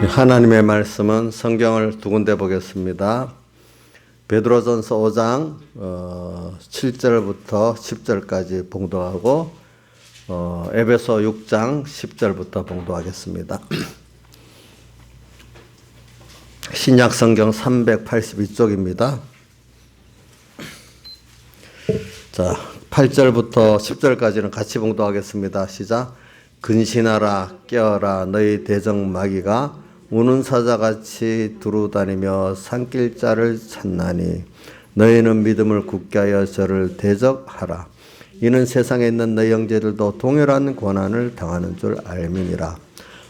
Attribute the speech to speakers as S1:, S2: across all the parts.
S1: 하나님의 말씀은 성경을 두 군데 보겠습니다. 베드로전서 5장 7절부터 10절까지 봉독하고 에베소 6장 10절부터 봉독하겠습니다. 신약 성경 382쪽입니다. 자, 8절부터 10절까지는 같이 봉독하겠습니다. 시작. 근신하라 깨어라 너희 대적 마귀가 우는 사자같이 두루다니며 산길자를 찾나니 너희는 믿음을 굳게 하여 저를 대적하라. 이는 세상에 있는 너희 형제들도 동일한 고난을 당하는 줄 알미니라.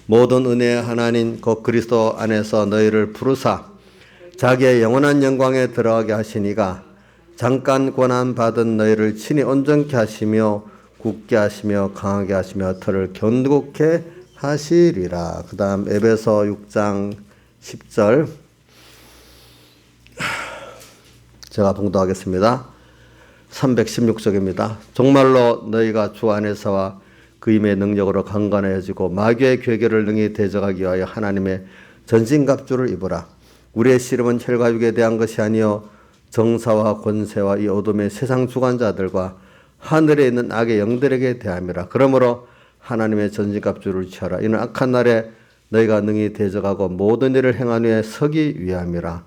S1: 모든 은혜의 하나님 곧 그리스도 안에서 너희를 부르사 자기의 영원한 영광에 들어가게 하시니가 잠깐 고난 받은 너희를 친히 온전케 하시며 굳게 하시며 강하게 하시며 털을 견고케 하시리라. 그 다음 에베소 6장 10절 제가 봉독하겠습니다. 316쪽입니다. 정말로 너희가 주 안에서와 그 힘의 능력으로 강건해지고 마귀의 괴계를 능히 대적하기 위하여 하나님의 전신갑주를 입으라. 우리의 씨름은 혈과 육에 대한 것이 아니요 정사와 권세와 이 어둠의 세상 주관자들과 하늘에 있는 악의 영들에게 대함이라. 그러므로 하나님의 전신갑주를 취하라. 이는 악한 날에 너희가 능히 대적하고 모든 일을 행한 후에 서기 위함이라.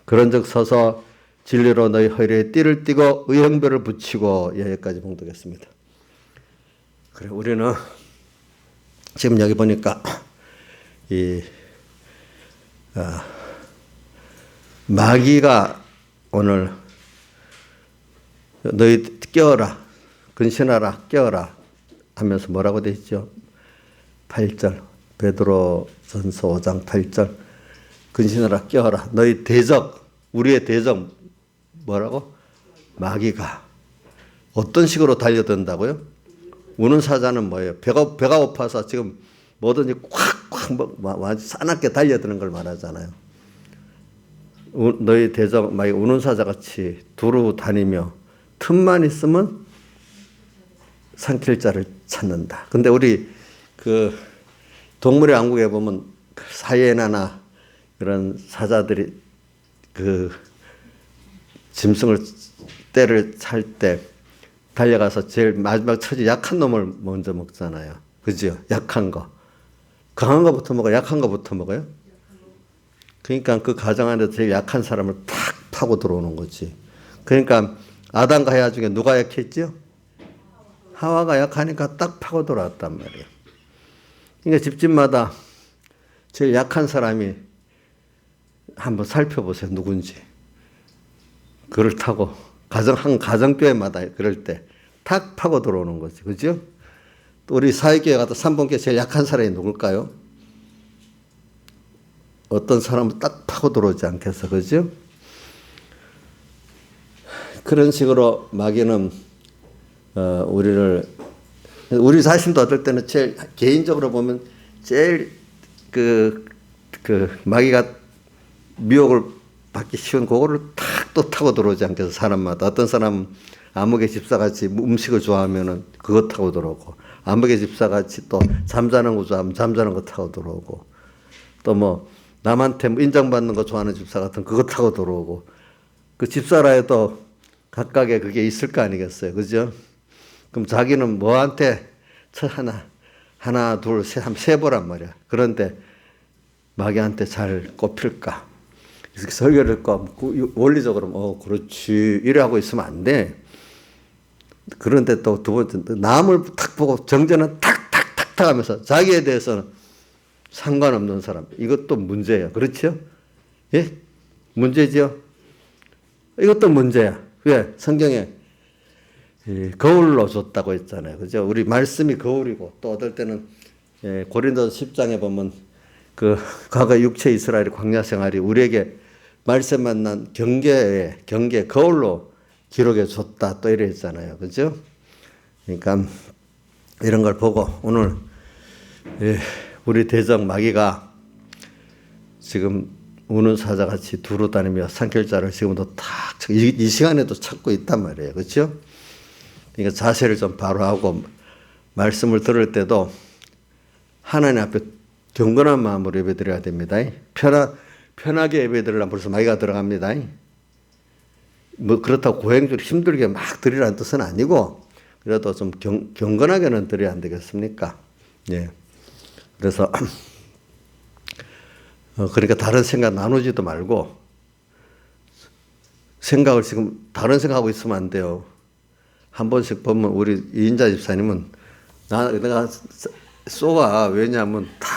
S1: 그런즉 서서 진리로 너희 허리에 띠를 띠고 의형별을 붙이고. 여기까지 봉독했습니다. 그래, 우리는 지금 여기 보니까 마귀가 오늘 너희 깨어라, 근신하라, 깨어라 하면서 뭐라고 되어 있죠? 8절 베드로전서 5장 8절 근신하라 깨어라 너희 대적, 우리의 대적 뭐라고? 마귀가 어떤 식으로 달려든다고요? 우는 사자는 뭐예요? 배가 고파서 지금 뭐든지 콱콱 싸납게 달려드는 걸 말하잖아요. 너희 대적 마귀 우는 사자같이 두루 다니며 틈만 있으면 산길자를 찾는다. 근데 우리 그 동물의 왕국에 보면 사이에나나 그런 사자들이 그 짐승을 때를 찰 때 달려가서 제일 마지막 처지 약한 놈을 먼저 먹잖아요. 그죠? 약한 거. 강한 거부터 먹어요? 약한 거부터 먹어요? 그러니까 그 가정 안에 제일 약한 사람을 탁 파고 들어오는 거지. 그러니까 아담과 하와 중에 누가 약했죠? 하와가 약하니까 딱 파고 들어왔단 말이에요. 그러니까 집집마다 제일 약한 사람이 한번 살펴보세요. 누군지. 그렇다고 한 가정교회마다 그럴 때 탁 파고 들어오는 거지. 그죠? 또 우리 사회교회 가서 3번교회 제일 약한 사람이 누굴까요? 어떤 사람은 딱 파고 들어오지 않겠어. 그죠? 그런 식으로 마귀는 우리 자신도 어떨 때는 제일 개인적으로 보면 제일 그 마귀가 미혹을 받기 쉬운 그거를 탁 또 타고 들어오지 않겠어. 사람마다. 어떤 사람은 암흑의 집사같이 음식을 좋아하면은 그거 타고 들어오고, 암흑의 집사같이 또 잠자는 거 좋아하면 잠자는 거 타고 들어오고, 또 뭐 남한테 인정받는 거 좋아하는 집사 같은 그거 타고 들어오고, 그 집사라 해도 각각의 그게 있을 거 아니겠어요. 그죠? 그럼 자기는 뭐한테 하나, 둘, 셋, 하면 세보란 말이야. 그런데 마귀한테 잘 꼽힐까? 이렇게 설교를 듣고 원리적으로 그렇지 이래 하고 있으면 안 돼. 그런데 또 두 번째 남을 탁 보고 정죄는 탁탁탁탁 하면서 자기에 대해서는 상관없는 사람. 이것도 문제예요. 그렇죠? 예? 문제죠? 이것도 문제야. 왜? 성경에 거울로 줬다고 했잖아요. 그죠? 우리 말씀이 거울이고, 또 어떨 때는 고린도서 10장에 보면 그 과거 육체 이스라엘 광야 생활이 우리에게 말씀 만난 경계 거울로 기록해 줬다. 또 이래 했잖아요. 그죠? 그러니까 이런 걸 보고 오늘 우리 대적 마귀가 지금 우는 사자같이 두루 다니며 산길자를 지금도 이 시간에도 찾고 있단 말이에요. 그렇죠? 그러니까 자세를 좀 바로 하고 말씀을 들을 때도 하나님 앞에 경건한 마음으로 예배드려야 됩니다. 편하게 예배드리려면 벌써 마귀가 들어갑니다. 뭐 그렇다고 고행적으로 힘들게 막 드리라는 뜻은 아니고 그래도 좀 경건하게는 드려야 안 되겠습니까? 예. 그래서 그러니까 다른 생각 나누지도 말고 생각을 지금 다른 생각하고 있으면 안 돼요. 한 번씩 보면 우리 이인자 집사님은 내가 쏘가 왜냐하면 탁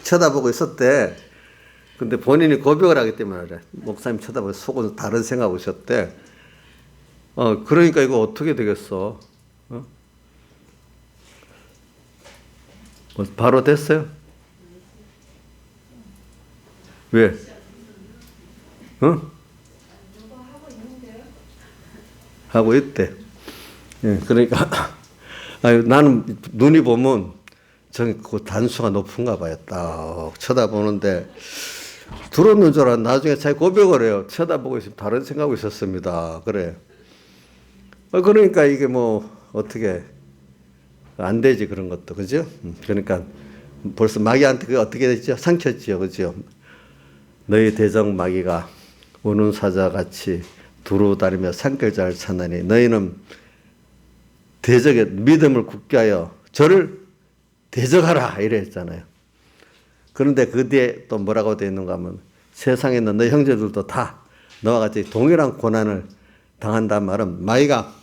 S1: 쳐다보고 있었대. 근데 본인이 고백을 하기 때문에 그래. 목사님 쳐다보고 속은 다른 생각하고 있었대. 그러니까 이거 어떻게 되겠어? 뭐 바로 됐어요? 왜? 하고 있대. 예, 그러니까 나는 눈이 보면 그 단수가 높은가 봐요. 딱 쳐다보는데 들었는 줄 알았는데 나중에 자기 고백을 해요. 쳐다보고 있으면 다른 생각하고 있었습니다. 그래. 그러니까 이게 뭐 어떻게 안 되지 그런 것도 그죠? 그러니까 벌써 마귀한테 그 어떻게 됐죠? 상처지요, 그죠? 너희 대적 마귀가 우는 사자 같이 두루 다니며 산길자를 찾나니 너희는 대적의 믿음을 굳게 하여 저를 대적하라 이래 했잖아요. 그런데 그 뒤에 또 뭐라고 되어 있는가 하면 세상에 있는 너희 형제들도 다 너와 같이 동일한 고난을 당한다는 말은 마귀가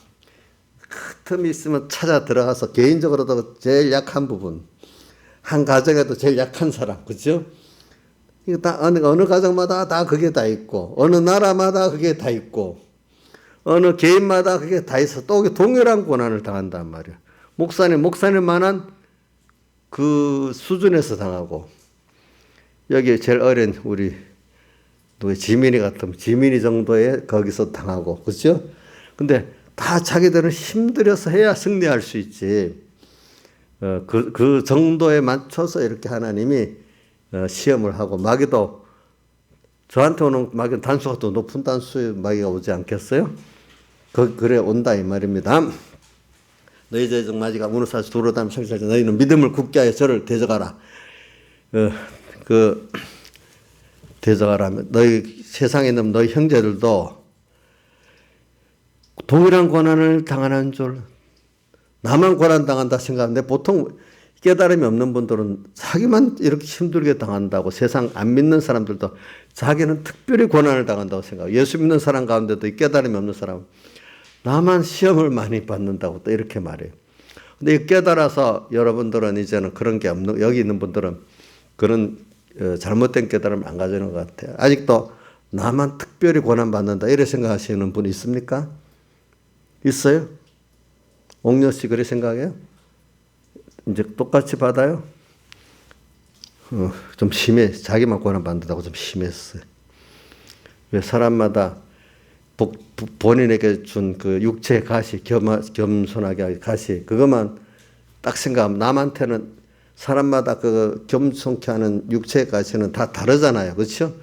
S1: 틈이 있으면 찾아 들어가서 개인적으로도 제일 약한 부분, 한 가정에도 제일 약한 사람, 그죠? 이거 다 어느 가정마다 다 그게 다 있고, 어느 나라마다 그게 다 있고, 어느 개인마다 그게 다 있어. 또 동일한 고난을 당한단 말이야. 목사님만한 그 수준에서 당하고, 여기 제일 어린 우리 지민이 같으면 지민이 정도의 거기서 당하고, 그죠? 근데 다 자기들은 힘들여서 해야 승리할 수 있지. 그 정도에 맞춰서 이렇게 하나님이 시험을 하고 마귀도 저한테 오는 마귀는 단수가 더 높은 단수의 마귀가 오지 않겠어요? 그래 온다 이 말입니다. 너희 대적 마귀가 우는 사자 두루 다니며 산길을 찾나 너희는 믿음을 굳게 하여 저를 대적하라. 대적하라 하면 너희 세상에 있는 너희 형제들도 동일한 고난을 당하는 줄 나만 고난 당한다 생각하는데 보통 깨달음이 없는 분들은 자기만 이렇게 힘들게 당한다고 세상 안 믿는 사람들도 자기는 특별히 고난을 당한다고 생각하고 예수 믿는 사람 가운데도 이 깨달음이 없는 사람 나만 시험을 많이 받는다고 또 이렇게 말해요. 근데 깨달아서 여러분들은 이제는 그런 게 없는 여기 있는 분들은 그런 잘못된 깨달음을 안 가지는 것 같아요. 아직도 나만 특별히 고난받는다 이렇게 생각하시는 분 있습니까? 있어요? 옥녀 씨 그렇게 생각해요? 이제 똑같이 받아요? 좀 심해. 자기만 고난받는다고 좀 심했어요. 왜 사람마다 본인에게 준 그 육체의 가시, 겸손하게 할 가시, 그것만 딱 생각하면 남한테는 사람마다 그 겸손케 하는 육체의 가시는 다 다르잖아요. 그렇죠?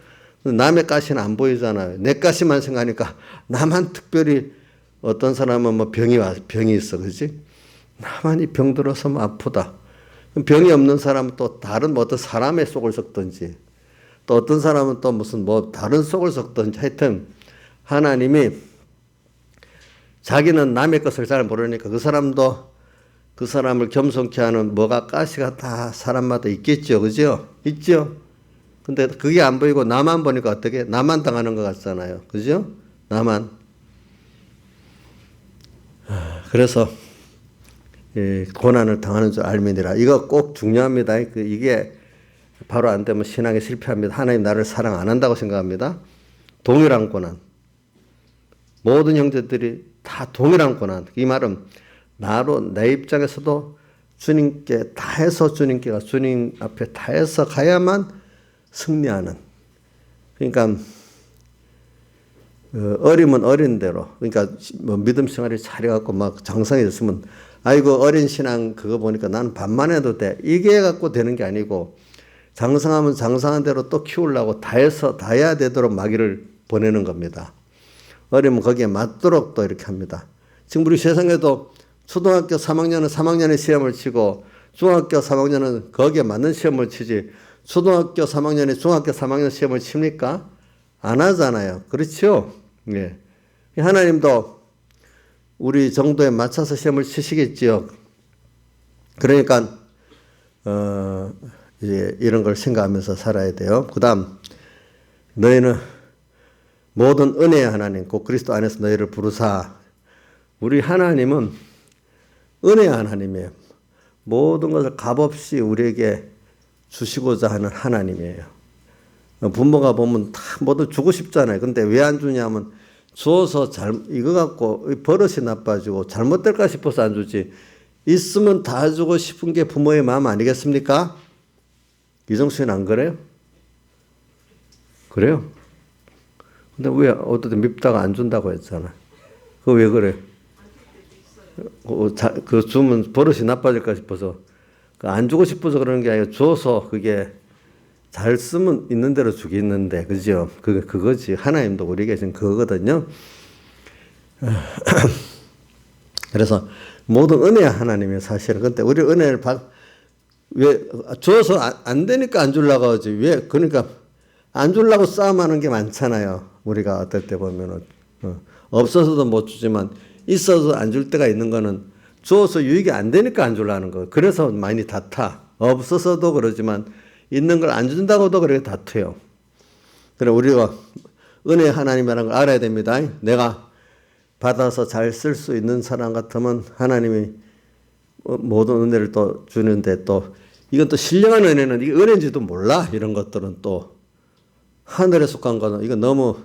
S1: 남의 가시는 안 보이잖아요. 내 가시만 생각하니까 나만 특별히 어떤 사람은 뭐 병이 있어. 그렇지? 나만 이 병 들어서 뭐 아프다. 병이 없는 사람은 또 다른 뭐 어떤 사람의 속을 썩든지 또 어떤 사람은 또 무슨 뭐 다른 속을 썩든지 하여튼 하나님이 자기는 남의 것을 잘 모르니까 그 사람도 그 사람을 겸손케 하는 뭐가 가시가 다 사람마다 있겠죠. 그죠? 있죠? 근데 그게 안 보이고 나만 보니까 어떻게? 나만 당하는 것 같잖아요. 그죠? 나만. 그래서 고난을 당하는 줄 알미니라. 이거 꼭 중요합니다. 이게 바로 안 되면 신앙에 실패합니다. 하나님 나를 사랑 안 한다고 생각합니다. 동일한 고난. 모든 형제들이 다 동일한 고난. 이 말은 나로 내 입장에서도 주님께 다해서 주님 앞에 다해서 가야만 승리하는. 그러니까 어리면 어린 대로 그러니까 뭐 믿음 생활이 잘해갖고 막 장성해졌으면 아이고 어린 신앙 그거 보니까 나는 반만 해도 돼 이게 갖고 되는 게 아니고 장성하면 장성한 대로 또 키우려고 다해야 되도록 마귀를 보내는 겁니다. 어리면 거기에 맞도록 또 이렇게 합니다. 지금 우리 세상에도 초등학교 3학년은 3학년의 시험을 치고 중학교 3학년은 거기에 맞는 시험을 치지 초등학교 3학년이 중학교 3학년 시험을 칩니까? 안 하잖아요. 그렇죠? 예. 하나님도 우리 정도에 맞춰서 시험을 치시겠지요. 그러니까 이제 이런 걸 생각하면서 살아야 돼요. 그다음 너희는 모든 은혜의 하나님 곧 그리스도 안에서 너희를 부르사. 우리 하나님은 은혜의 하나님이에요. 모든 것을 값없이 우리에게 주시고자 하는 하나님이에요. 부모가 보면 다 모두 주고 싶잖아요. 근데 왜 안 주냐면 주어서 이거 갖고 버릇이 나빠지고 잘못될까 싶어서 안 주지. 있으면 다 주고 싶은 게 부모의 마음 아니겠습니까? 이정수는 안 그래요? 그래요? 근데 왜 어떨 때 밉다가 안 준다고 했잖아. 그거 왜 그래? 그 주면 버릇이 나빠질까 싶어서 안 주고 싶어서 그러는 게 아니라 줘서 그게 잘 쓰면 있는 대로 주겠는데 그죠? 그거지. 하나님도 우리에게 지금 그거거든요. 그래서 모든 은혜야 하나님의 사실은. 근데 우리 은혜를 왜 줘서 안 되니까 안 주려고 하지. 왜 그러니까 안 주려고 싸움하는 게 많잖아요. 우리가 어떨 때 보면은 없어서도 못 주지만 있어서 안 줄 때가 있는 거는 줘서 유익이 안 되니까 안 주려는 거. 그래서 많이 다퉈. 없어서도 그러지만 있는 걸 안 준다고도 그렇게 다투요. 그래 우리가 은혜 하나님이라는 걸 알아야 됩니다. 내가 받아서 잘 쓸 수 있는 사람 같으면 하나님이 모든 은혜를 또 주는데 또 이건 또 신령한 은혜는 이게 은혜인지도 몰라. 이런 것들은 또 하늘에 속한 거는 이거 너무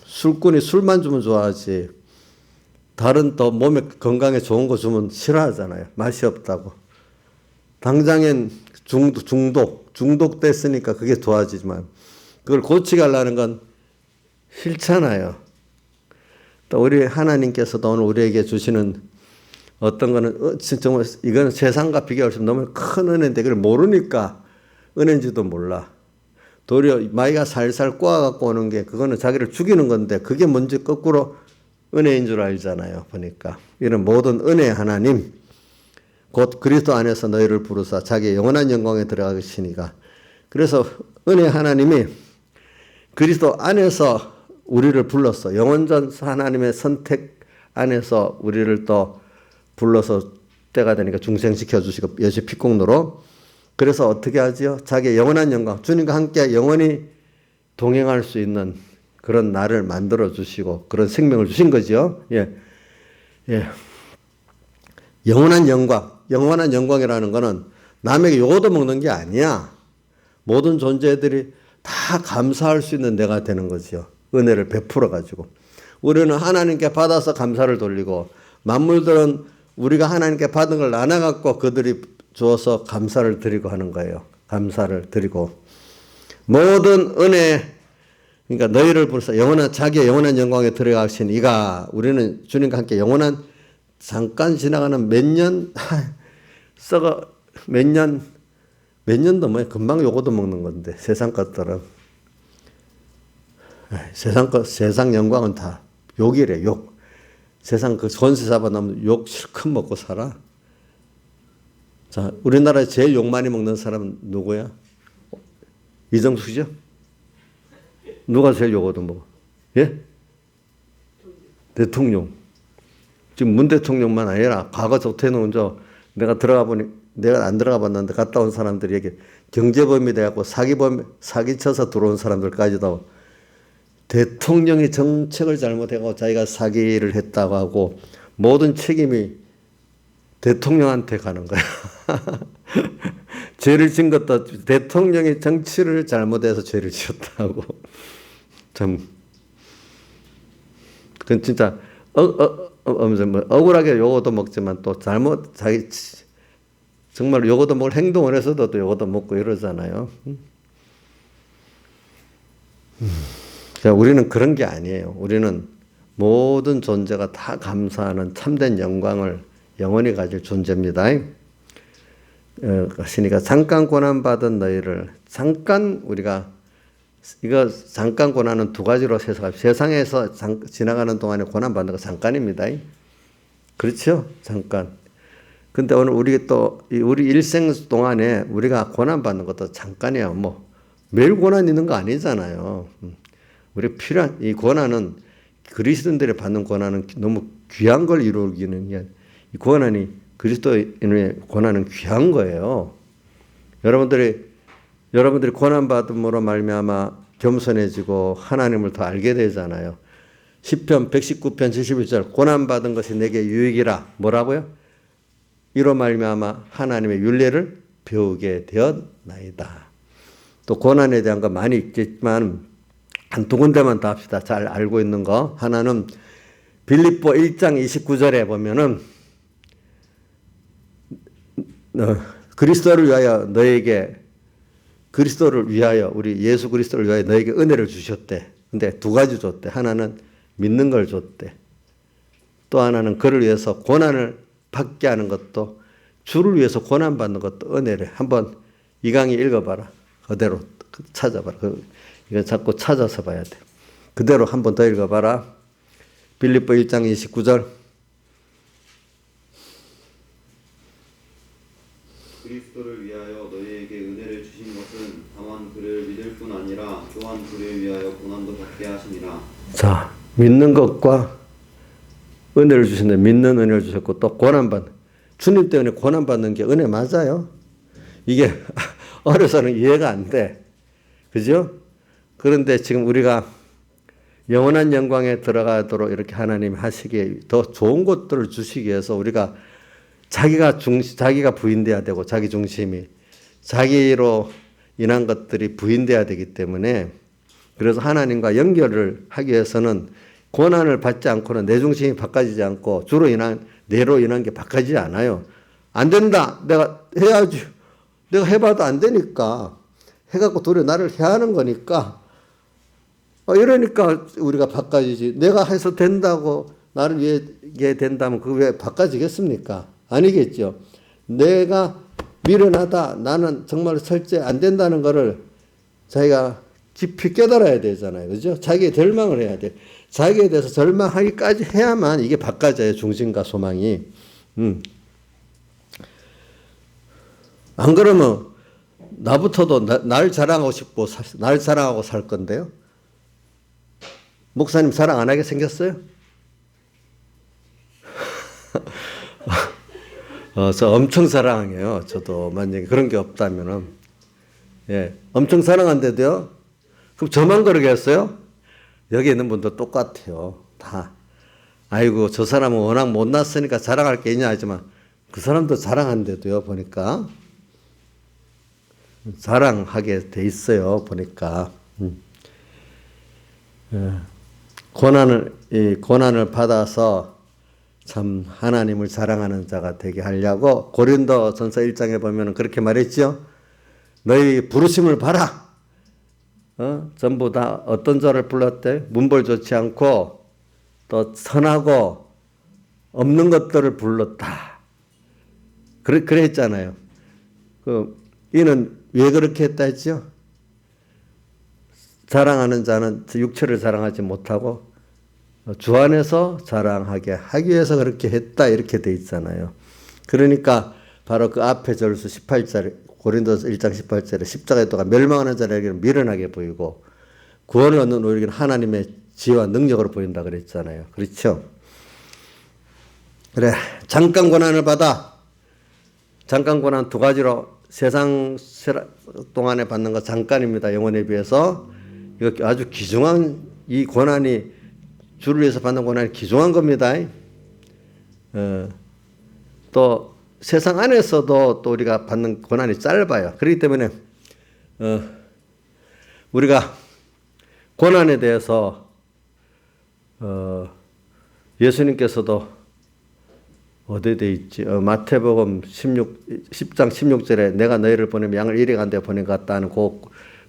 S1: 술꾼이 술만 주면 좋아하지. 다른 또 몸에 건강에 좋은 거 주면 싫어하잖아요. 맛이 없다고. 당장엔 중독됐으니까 그게 좋아지지만 그걸 고치게 하려는 건 싫잖아요. 또 우리 하나님께서도 오늘 우리에게 주시는 어떤 거는 정말 이거는 세상과 비교할 수 없는 너무 큰 은혜인데 그걸 모르니까 은혜인지도 몰라. 도리어 마이가 살살 꼬아갖고 오는 게 그거는 자기를 죽이는 건데 그게 먼저 거꾸로 은혜인 줄 알잖아요. 보니까 이런 모든 은혜 하나님 곧 그리스도 안에서 너희를 부르사 자기의 영원한 영광에 들어가시니가. 그래서 은혜 하나님이 그리스도 안에서 우리를 불렀어. 영원전 하나님의 선택 안에서 우리를 또 불러서 때가 되니까 중생시켜 주시고 여시 피공로로. 그래서 어떻게 하지요? 자기의 영원한 영광 주님과 함께 영원히 동행할 수 있는 그런 날을 만들어 주시고 그런 생명을 주신 거죠. 예. 영원한 영광이라는 거는 남에게 요거도 먹는 게 아니야. 모든 존재들이 다 감사할 수 있는 내가 되는 거죠. 은혜를 베풀어 가지고. 우리는 하나님께 받아서 감사를 돌리고 만물들은 우리가 하나님께 받은 걸 나눠 갖고 그들이 주어서 감사를 드리고 하는 거예요. 감사를 드리고 모든 은혜 그러니까 너희를 부르사 자기의 영원한 영광에 들어가신 이가 우리는 주님과 함께 영원한 잠깐 지나가는 몇 년도 뭐야 금방 요거도 먹는 건데 세상 것들은 세상 영광은 다 욕이래. 욕. 세상 그 권세 잡아놓으면 욕 실컷 먹고 살아. 자, 우리나라에 제일 욕 많이 먹는 사람은 누구야? 이정수죠? 누가 제일 욕 얻어먹어? 예? 대통령. 지금 문 대통령만 아니라 과거 조태는 내가 안 들어가 봤는데 갔다 온 사람들이 얘기 경제범이 돼갖고 사기쳐서 들어온 사람들까지도 대통령이 정책을 잘못해서 자기가 사기를 했다고 하고 모든 책임이 대통령한테 가는 거야. 죄를 진 것도 대통령이 정치를 잘못해서 죄를 지었다고. 참, 그건 진짜 억울하게 요거도 먹지만 또 정말 요거도 먹을 행동을 해서도 또 요거도 먹고 이러잖아요. 자, 우리는 그런 게 아니에요. 우리는 모든 존재가 다 감사하는 참된 영광을 영원히 가질 존재입니다. 그러니까 잠깐 고난받은 너희를 우리가 이거 잠깐 고난은 두 가지로 해석합니다. 세상에서 지나가는 동안에 고난받는 거 잠깐입니다. 그렇죠? 잠깐. 근데 오늘 우리 일생 동안에 우리가 고난받는 것도 잠깐이야. 뭐, 매일 고난 있는 거 아니잖아요. 우리 필요한, 이 고난은, 그리스도인들이 받는 고난은 너무 귀한 걸 이루기는 게, 이 고난이, 그리스도인의 고난은 귀한 거예요. 여러분들이 고난받음으로 말미암아 겸손해지고 하나님을 더 알게 되잖아요. 시편 119편 71절 고난받은 것이 내게 유익이라. 뭐라고요? 이로 말미암아 하나님의 율례를 배우게 되었나이다. 또 고난에 대한 거 많이 있겠지만 한 두 군데만 더 합시다. 잘 알고 있는 거. 하나는 빌립보 1장 29절에 보면은 그리스도를 위하여 우리 예수 그리스도를 위하여 너에게 은혜를 주셨대. 근데 두 가지 줬대. 하나는 믿는 걸 줬대. 또 하나는 그를 위해서 고난을 받게 하는 것도, 주를 위해서 고난받는 것도 은혜래. 한번 이 강의 읽어봐라. 그대로 찾아봐라. 이거 자꾸 찾아서 봐야 돼. 그대로 한번 더 읽어봐라. 빌립보 1장 29절.
S2: 그리스도를 위하여 너희에게 은혜를 주신 것은 다만 그를 믿을 뿐 아니라 또한 그를 위하여 고난도 받게 하시니라.
S1: 자, 믿는 것과 은혜를 주신다. 믿는 은혜를 주셨고 또 고난받는. 주님 때문에 고난받는 게 은혜 맞아요? 이게 어려서는 이해가 안 돼. 그죠? 그런데 지금 우리가 영원한 영광에 들어가도록 이렇게 하나님이 하시기에 더 좋은 것들을 주시기 위해서 우리가 자기가 부인돼야 되고 자기 중심이 자기로 인한 것들이 부인돼야 되기 때문에 그래서 하나님과 연결을 하기 위해서는 고난을 받지 않고는 내 중심이 바꿔지지 않고 내로 인한 게 바꿔지지 않아요. 안 된다. 내가 해야지. 내가 해봐도 안 되니까. 해갖고 도리어 나를 해하는 거니까. 이러니까 우리가 바꿔지지. 내가 해서 된다고 나를 위해 된다면 그게 왜 바꿔지겠습니까? 아니겠죠. 내가 미련하다. 나는 정말 설제 안 된다는 거를 자기가 깊이 깨달아야 되잖아요. 그죠? 자기의 절망을 해야 돼. 자기에 대해서 절망하기까지 해야만 이게 바꿔져요. 중심과 소망이. 안 그러면 나부터도 날 자랑하고 싶고 날 자랑하고 살 건데요. 목사님 자랑 안 하게 생겼어요? 저 엄청 사랑해요. 저도 만약에 그런 게 없다면은. 예, 엄청 사랑한데도요. 그럼 저만 그러겠어요? 여기 있는 분도 똑같아요. 다. 아이고, 저 사람은 워낙 못났으니까 자랑할 게 있냐 하지만 그 사람도 자랑한데도요, 보니까. 자랑하게 돼 있어요, 보니까. 예. 고난을 받아서 참 하나님을 자랑하는 자가 되게 하려고 고린도전서 1장에 보면 그렇게 말했죠. 너희 부르심을 봐라. 전부 다 어떤 자를 불렀대? 문벌 좋지 않고 또 선하고 없는 것들을 불렀다. 그래 했잖아요. 이는 왜 그렇게 했다 했죠? 자랑하는 자는 육체를 자랑하지 못하고 주 안에서 자랑하게 하기 위해서 그렇게 했다 이렇게 돼 있잖아요. 그러니까 바로 그 앞에 절수 18절 고린도서 1장 18절에 십자가의 도가 멸망하는 자에게는 미련하게 보이고 구원을 얻는 우리에게는 하나님의 지혜와 능력으로 보인다 그랬잖아요. 그렇죠? 그래, 잠깐 고난을 받아. 잠깐 고난 두 가지로 세상 동안에 받는 거 잠깐입니다. 영혼에 비해서. 이거 아주 귀중한 이 고난이 주를 위해서 받는 고난이 귀중한 겁니다. 또 세상 안에서도 또 우리가 받는 고난이 짧아요. 그렇기 때문에 우리가 고난에 대해서 예수님께서도 어디에 돼 있지? 마태복음 10장 16절에 내가 너희를 보내면 양을 이리 간데 보내갔다 하는 그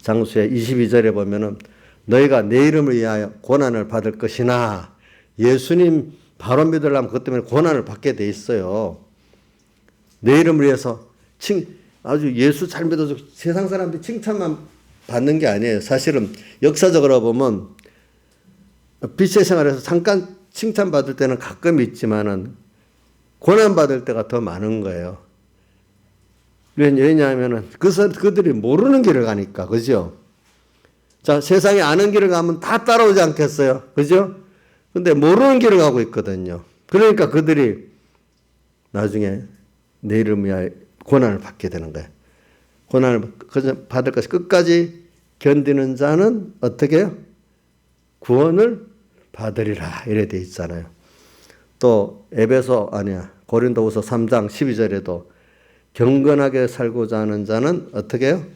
S1: 장수의 22절에 보면은 너희가 내 이름을 위하여 고난을 받을 것이나 예수님 바로 믿으려면 그것 때문에 고난을 받게 돼 있어요. 내 이름을 위해서 아주 예수 잘 믿어서 세상 사람들이 칭찬만 받는 게 아니에요. 사실은 역사적으로 보면 빛의 생활에서 잠깐 칭찬받을 때는 가끔 있지만은 고난받을 때가 더 많은 거예요. 왜냐하면은 그들이 모르는 길을 가니까, 그죠? 자, 세상에 아는 길을 가면 다 따라오지 않겠어요? 그죠? 근데 모르는 길을 가고 있거든요. 그러니까 그들이 나중에 내 이름 위하여 고난을 받게 되는 거예요. 고난을 받을 것이 끝까지 견디는 자는 어떻게 해요? 구원을 받으리라. 이래 돼 있잖아요. 또 고린도후서 3장 12절에도 경건하게 살고자 하는 자는 어떻게 해요?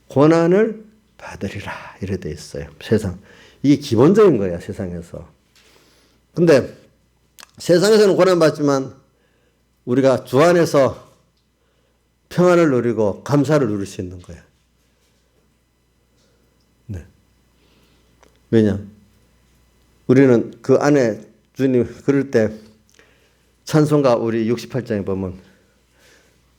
S1: 고난을 받으리라. 이래 돼 있어요. 세상. 이게 기본적인 거야, 세상에서. 근데 세상에서는 고난받지만 우리가 주 안에서 평안을 누리고 감사를 누릴 수 있는 거예요. 네. 왜냐? 우리는 그 안에 주님 그럴 때 찬송가 우리 68장에 보면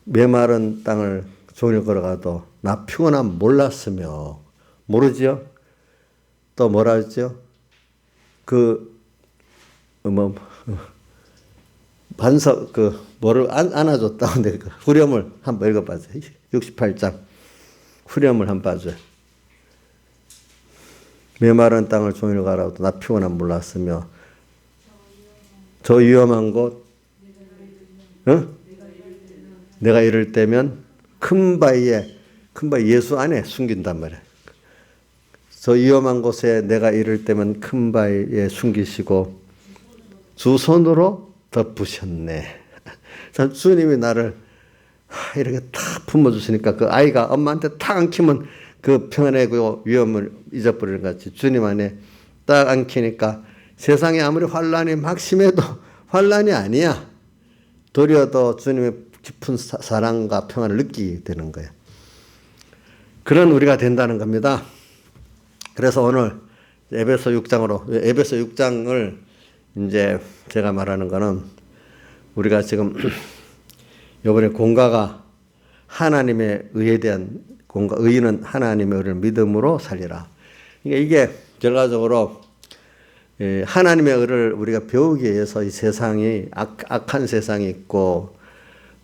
S1: 메마른 땅을 종일 걸어가도 나 피곤함 몰랐으며 모르지요? 또 뭐라 했죠? 뭐를 안아줬다는데 그 후렴을 한번 읽어봐줘요. 68장 후렴을 한번 봐줘요. 메마른 땅을 종일 가라도 나 피곤함 몰랐으며 저 위험한 곳 내가 이럴 때면 큰 바위에 예수 안에 숨긴단 말이야. 저 위험한 곳에 내가 이를 때면 큰 바위에 숨기시고 주 손으로 덮으셨네. 참 주님이 나를 이렇게 탁 품어주시니까 그 아이가 엄마한테 탁 안기면 그 평안하고 위험을 잊어버리는 것 같이 주님 안에 딱 안기니까 세상에 아무리 환란이 막 심해도 환란이 아니야. 도리어 더 주님의 깊은 사랑과 평안을 느끼게 되는 거예요. 그런 우리가 된다는 겁니다. 그래서 오늘 에베소 6장을 이제 제가 말하는 거는 우리가 지금 이번에 공가가 하나님의 의에 대한 공가, 의는 하나님의 의를 믿음으로 살리라. 그러니까 이게 결과적으로 하나님의 의를 우리가 배우기 위해서 이 세상이 악한 세상이 있고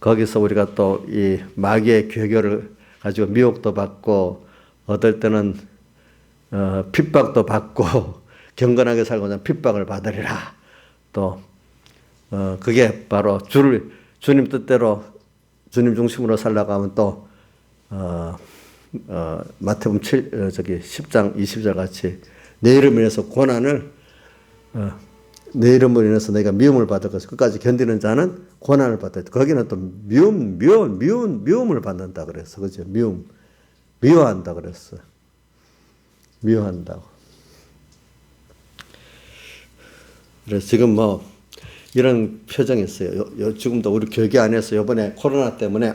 S1: 거기서 우리가 또 이 마귀의 괴교를 가지고 미혹도 받고 어떨 때는 핍박도 받고 경건하게 살고자 핍박을 받으리라. 또 그게 바로 주님 뜻대로 주님 중심으로 살라고 하면 또 마태복음 10장 20절 같이 내 이름으로 인해서 고난을 내 이름으로 인해서 내가 미움을 받을 것을 끝까지 견디는 자는 고난을 받다. 거기는 또 미움을 받는다 그랬어. 그죠? 미워한다 그랬어. 미워한다고. 그래서 지금 뭐 이런 표정이 있어요. 지금도 우리 교회 안에서 이번에 코로나 때문에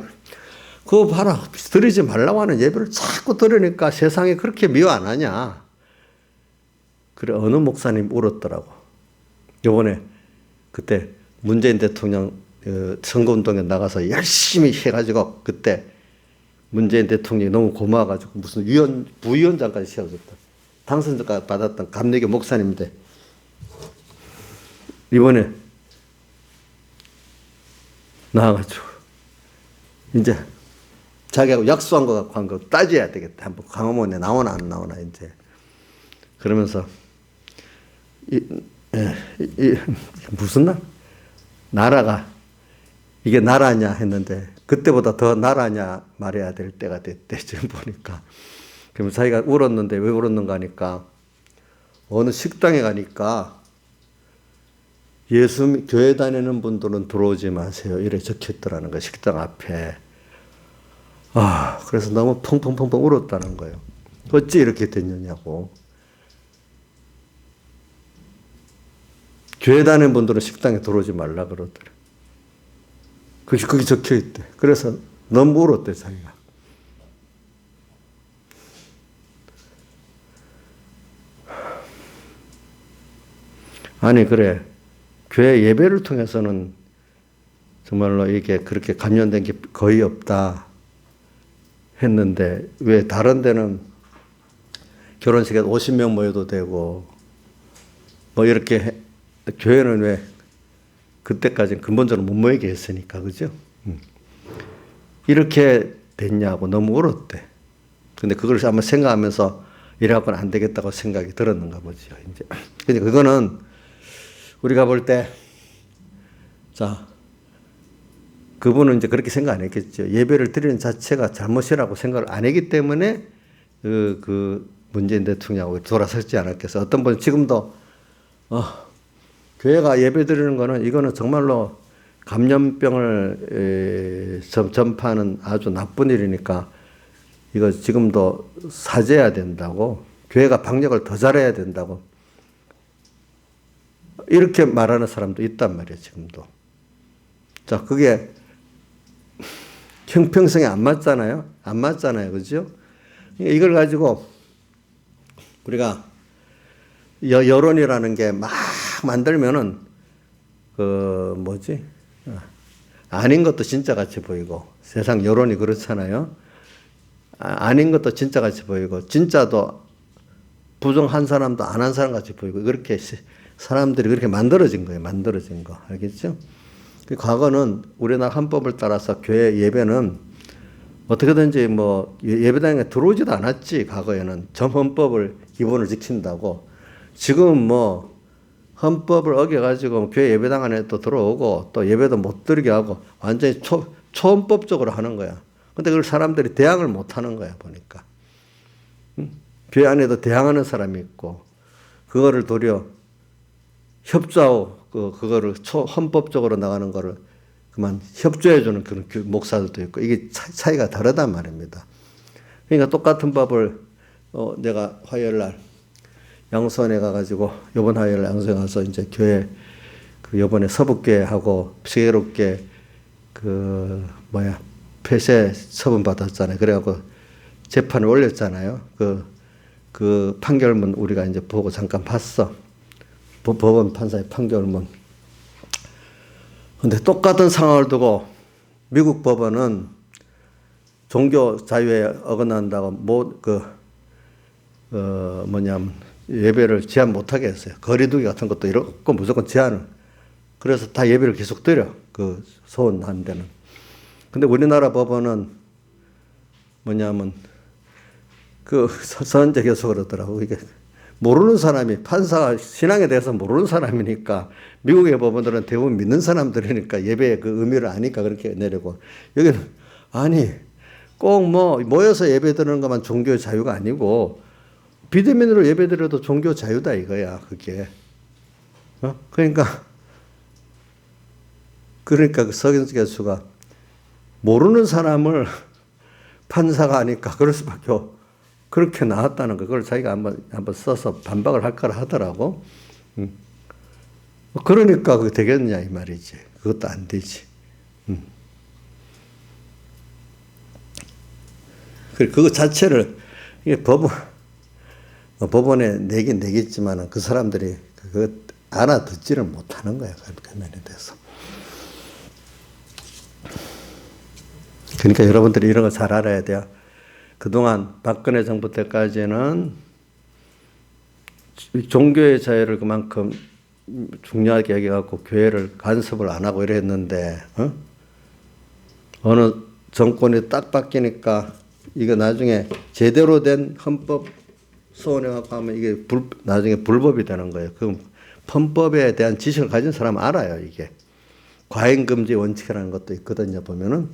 S1: 그거 봐라. 드리지 말라고 하는 예배를 자꾸 들으니까 세상에 그렇게 미워 안 하냐. 그래 어느 목사님 울었더라고. 이번에 그때 문재인 대통령 선거운동에 나가서 열심히 해가지고 그때 문재인 대통령이 너무 고마워가지고 무슨 부위원장까지 세워줬다. 당선자까지 받았던 감리교 목사님인데 이번에 나와가지고 이제 자기하고 약속한 거 갖고 한 거 따져야 되겠다. 한번 강화문에 나오나 안 나오나 이제 그러면서 무슨 나라가 이게 나라냐 했는데 그때보다 더 나라냐 말해야 될 때가 됐대. 지금 보니까. 그러면 자기가 울었는데 왜 울었는가 하니까 어느 식당에 가니까 교회 다니는 분들은 들어오지 마세요. 이래 적혀 있더라는 거예요. 식당 앞에. 그래서 너무 펑펑펑펑 울었다는 거예요. 어찌 이렇게 됐느냐고. 교회 다니는 분들은 식당에 들어오지 말라 그러더래. 그게 적혀 있대. 그래서 너무 울었대, 자기가. 아니, 그래. 교회 예배를 통해서는 정말로 이게 그렇게 감염된 게 거의 없다 했는데 왜 다른 데는 결혼식에 50명 모여도 되고 뭐 이렇게 교회는 왜 그때까지는 근본적으로 못 모이게 했으니까, 그죠? 이렇게 됐냐고 너무 울었대. 근데 그걸 한번 생각하면서 이래갖고는 안 되겠다고 생각이 들었는가 보죠. 이제. 근데 그거는 우리가 볼 때, 자, 그분은 이제 그렇게 생각 안 했겠죠. 예배를 드리는 자체가 잘못이라고 생각을 안 했기 때문에 그 문재인 대통령하고 돌아섰지 않았겠어. 어떤 분은 지금도 교회가 예배 드리는 거는 이거는 정말로 감염병을 전파하는 아주 나쁜 일이니까 이거 지금도 사죄해야 된다고, 교회가 방역을 더 잘해야 된다고 이렇게 말하는 사람도 있단 말이에요. 지금도. 자, 그게 형평성에 안 맞잖아요. 안 맞잖아요. 그죠? 이걸 가지고 우리가 여론이라는 게 막 만들면은 아닌 것도 진짜 같이 보이고, 세상 여론이 그렇잖아요. 아닌 것도 진짜 같이 보이고, 진짜도 부정한 사람도 안 한 사람 같이 보이고, 그렇게 사람들이 그렇게 만들어진 거예요. 만들어진 거. 알겠죠? 과거는 우리나라 헌법을 따라서 교회 예배는 어떻게든지 예배당에 들어오지도 않았지. 과거에는 전헌법을 기본을 지킨다고. 지금 헌법을 어겨가지고 교회 예배당 안에 또 들어오고 또 예배도 못 드리게 하고 완전히 초헌법적으로 하는 거야. 근데 그걸 사람들이 대항을 못 하는 거야, 보니까. 교회 안에도 대항하는 사람이 있고, 그거를 도리어 협조하고, 그거를 초헌법적으로 나가는 거를 그만 협조해주는 그런 목사들도 있고, 이게 차이가 다르단 말입니다. 그러니까 똑같은 법을, 내가 화요일 날 양수원에 가가지고, 요번 화요일 날 양수원에 가서 이제 교회, 요번에 서북교회하고 피해롭게 폐쇄 처분 받았잖아요. 그래갖고 재판을 올렸잖아요. 그 판결문 우리가 이제 보고 잠깐 봤어. 법원 판사의 판결문. 근데 똑같은 상황을 두고 미국 법원은 종교 자유에 어긋난다고 예배를 제한 못하게 했어요. 거리두기 같은 것도 이렇고 무조건 제한을. 그래서 다 예배를 계속 드려. 소원한 데는. 근데 우리나라 법원은 선제 교수 그러더라고. 이게 모르는 사람이, 판사가 신앙에 대해서 모르는 사람이니까, 미국의 법원들은 대부분 믿는 사람들이니까 예배의 그 의미를 아니까 그렇게 내리고, 여기는 아니 꼭 모여서 예배 드리는 것만 종교의 자유가 아니고 비대면으로 예배 드려도 종교 자유다 이거야, 그게. 그러니까 그 서경수 교수가 모르는 사람을 판사가 하니까 그럴 수밖에 그렇게 나왔다는 거. 그걸 자기가 한번 써서 반박을 할 거라 하더라고. 그러니까 그게 되겠냐 이 말이지. 그것도 안 되지. 그거 자체를 이게 법원에 내긴 내겠지만 그 사람들이 그거 알아듣지를 못하는 거야. 그 면에 대해서. 그러니까 여러분들이 이런 거 잘 알아야 돼요. 그동안 박근혜 정부 때까지는 종교의 자유를 그만큼 중요하게 여겨갖고 교회를 간섭을 안 하고 이랬는데, 어느 정권이 딱 바뀌니까 이거 나중에 제대로 된 헌법 소원해갖고 하면 이게 나중에 불법이 되는 거예요. 그 헌법에 대한 지식을 가진 사람은 알아요, 이게. 과잉금지 원칙이라는 것도 있거든요, 보면은.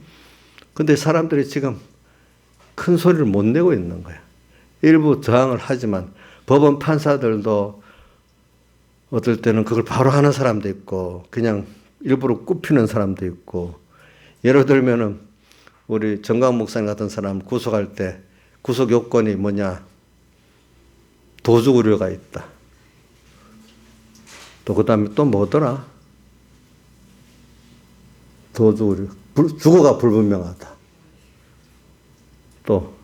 S1: 근데 사람들이 지금 큰 소리를 못 내고 있는 거야. 일부 저항을 하지만 법원 판사들도 어떨 때는 그걸 바로 하는 사람도 있고 그냥 일부러 굽히는 사람도 있고, 예를 들면은 우리 정강 목사님 같은 사람 구속할 때 구속 요건이 도주 우려가 있다. 또 그다음에 또 뭐더라? 도주 우려. 주거가 불분명하다. 또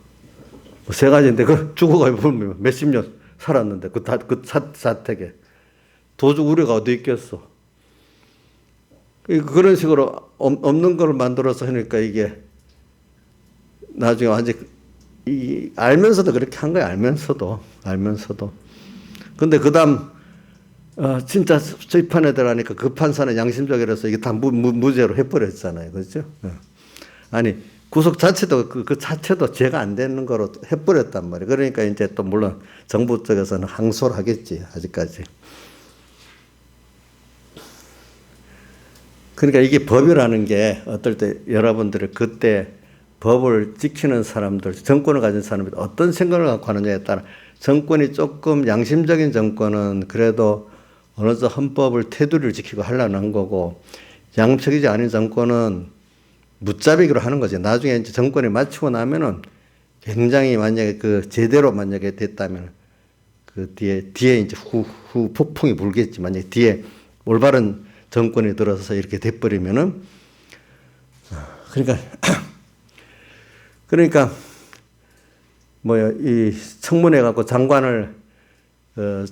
S1: 세 가지인데 그 주거가 불분명. 몇십 년 살았는데 그 사택에 도주 우려가 어디 있겠어? 그런 식으로 없는 걸 만들어서 하니까 이게 나중에 완전 알면서도 그렇게 한 거야. 알면서도. 근데 그다음 진짜 재판에 들어가니까 그 판사는 양심적이라서 이게 다 무죄로 해버렸잖아요. 그렇죠? 아니, 구속 자체도 그 자체도 죄가 안 되는 거로 해버렸단 말이에요. 그러니까 이제 또 물론 정부 쪽에서는 항소를 하겠지, 아직까지. 그러니까 이게 법이라는 게 어떨 때 여러분들이 그때 법을 지키는 사람들, 정권을 가진 사람들이 어떤 생각을 갖고 하느냐에 따라 정권이 조금 양심적인 정권은 그래도 어느 정도 헌법을 테두리를 지키고 하려는 거고, 양적이지 않은 정권은 무자비기로 하는 거죠. 나중에 이제 정권이 마치고 나면은 굉장히 만약에 그 제대로 만약에 됐다면 그 뒤에 이제 후 폭풍이 불겠지. 만약에 뒤에 올바른 정권이 들어서서 이렇게 돼버리면은, 그러니까 이 청문회 갖고 장관을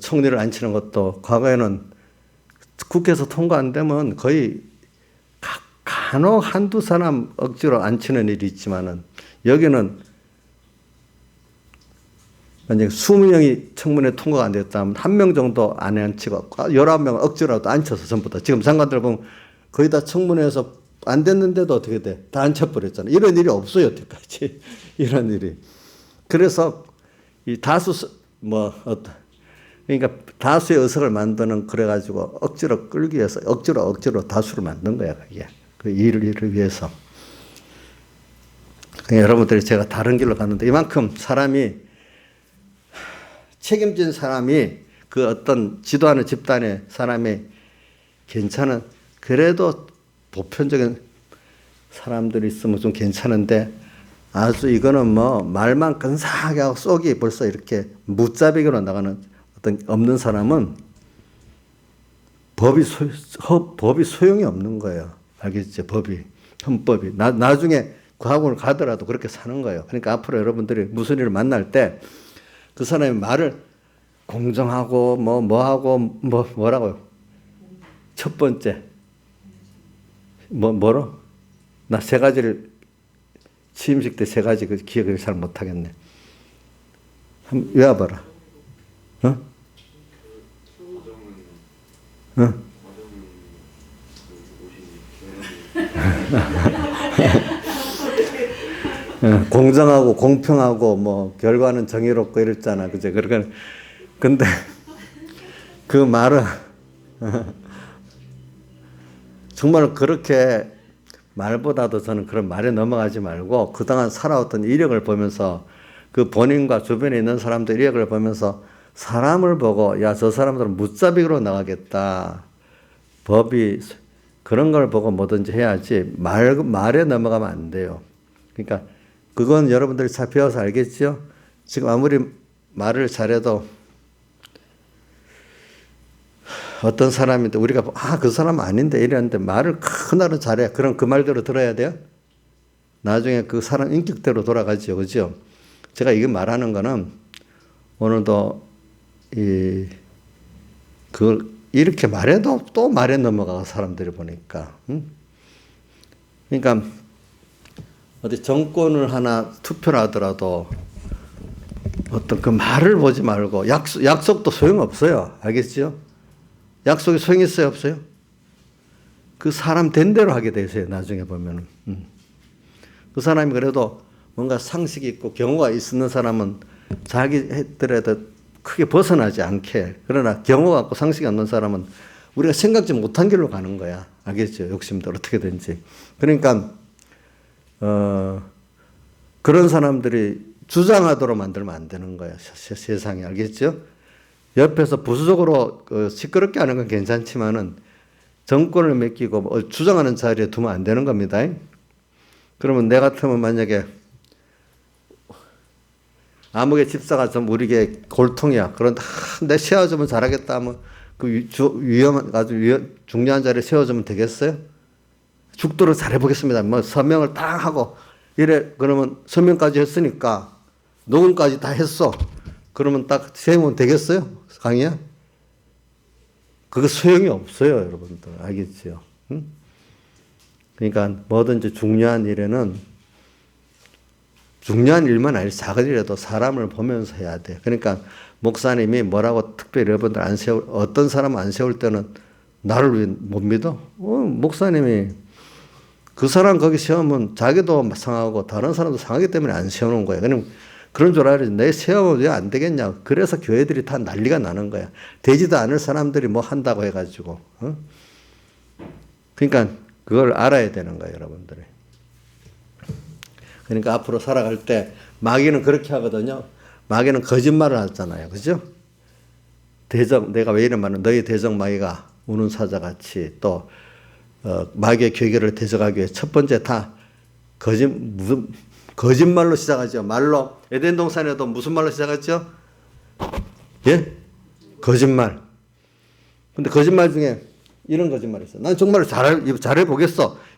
S1: 총리를 앉히는 것도 과거에는 국회에서 통과 안 되면 거의 간혹 한두 사람 억지로 앉히는 일이 있지만은, 여기는 만약에 20명이 청문회 통과가 안 됐다면 1명 정도 안 앉히고 19명 억지로라도 앉혀서 전부 다. 지금 장관들 보면 거의 다 청문회에서 안 됐는데도 어떻게 돼? 다 앉혀버렸잖아요. 이런 일이 없어요, 여태까지. 이런 일이. 그래서 이 그러니까 다수의 의석을 만드는, 그래가지고 억지로 끌기 위해서 억지로 다수를 만든 거야, 그게. 그 일을 위해서. 그러니까 여러분들이 제가 다른 길로 갔는데, 이만큼 책임진 사람이 그 어떤 지도하는 집단의 사람이 괜찮은, 그래도 보편적인 사람들이 있으면 좀 괜찮은데, 아주 이거는 말만 근사하게 하고 속이 벌써 이렇게 무자비기로 나가는 어떤 없는 사람은 법이 소용이 없는 거예요. 알겠죠? 헌법이. 나중에 과학을 가더라도 그렇게 사는 거예요. 그러니까 앞으로 여러분들이 무슨 일을 만날 때 그 사람의 말을 공정하고 뭐라고요? 첫 번째. 뭐로? 나 3가지를 취임식 때 3가지 그 기억을 잘 못하겠네. 한번 외워봐라. 공정하고 공평하고 결과는 정의롭고 이랬잖아. 그죠? 그러니까 근데 그 말은 정말 그렇게 말보다도 저는 그런 말에 넘어가지 말고 그동안 살아왔던 이력을 보면서 그 본인과 주변에 있는 사람들 이력을 보면서 사람을 보고 야, 저 사람들은 무자비로 나가겠다. 법이 그런 걸 보고 뭐든지 해야지 말에 넘어가면 안 돼요. 그러니까 그건 여러분들이 잘 배워서 알겠죠? 지금 아무리 말을 잘해도 어떤 사람인데 우리가 그 사람 아닌데 이랬는데 말을 그날은 잘해. 그럼 그 말대로 들어야 돼요? 나중에 그 사람 인격대로 돌아가죠. 그죠? 제가 이게 말하는 거는 오늘도 그걸 이렇게 말해도 또 말에 넘어가 사람들이 보니까. 그러니까 어디 정권을 하나 투표를 하더라도 어떤 그 말을 보지 말고 약속도 소용없어요. 알겠죠? 약속이 소용이 있어요, 없어요? 그 사람 된 대로 하게 되세요, 나중에 보면은. 그 사람이 그래도 뭔가 상식이 있고 경호가 있는 사람은 자기 했더라도 크게 벗어나지 않게. 그러나 경호가 없고 상식이 없는 사람은 우리가 생각지 못한 길로 가는 거야. 알겠죠? 욕심들 어떻게든지. 그러니까 그런 사람들이 주장하도록 만들면 안 되는 거야. 세상에. 알겠죠? 옆에서 부수적으로 시끄럽게 하는 건 괜찮지만은 정권을 맡기고 주장하는 자리에 두면 안 되는 겁니다. 그러면 내 같으면 만약에 아무개 집사가 좀 우리게 골통이야. 그런데 내 세워주면 잘하겠다 하면 그 아주 중요한 자리에 세워주면 되겠어요? 죽도록 잘해보겠습니다. 서명을 딱 하고 이래 그러면 서명까지 했으니까 녹음까지 다 했어. 그러면 딱 세우면 되겠어요? 강의야? 그거 소용이 없어요, 여러분들. 알겠죠? 그러니까 뭐든지 중요한 일에는 중요한 일만 아니라 작은 일이라도 사람을 보면서 해야 돼. 그러니까 목사님이 뭐라고 특별히 여러분들 안 세울, 어떤 사람 안 세울 때는 나를 왜 못 믿어? 목사님이 그 사람 거기 세우면 자기도 상하고 다른 사람도 상하기 때문에 안 세우는 거야. 그럼 그런 줄 알아야지. 내 세우면 왜 안 되겠냐. 그래서 교회들이 다 난리가 나는 거야. 되지도 않을 사람들이 뭐 한다고 해가지고. 그러니까 그걸 알아야 되는 거예요, 여러분들이. 그러니까 앞으로 살아갈 때 마귀는 그렇게 하거든요. 마귀는 거짓말을 하잖아요. 그죠? 내가 왜 이런 말은 너희 대적 마귀가 우는 사자같이 또 마귀의 괴계를 대적하기 위해 첫 번째 다 거짓말로 시작하죠. 말로. 에덴 동산에도 무슨 말로 시작했죠? 예? 거짓말. 근데 거짓말 중에 이런 거짓말이 있어. 난 정말 잘해보겠어.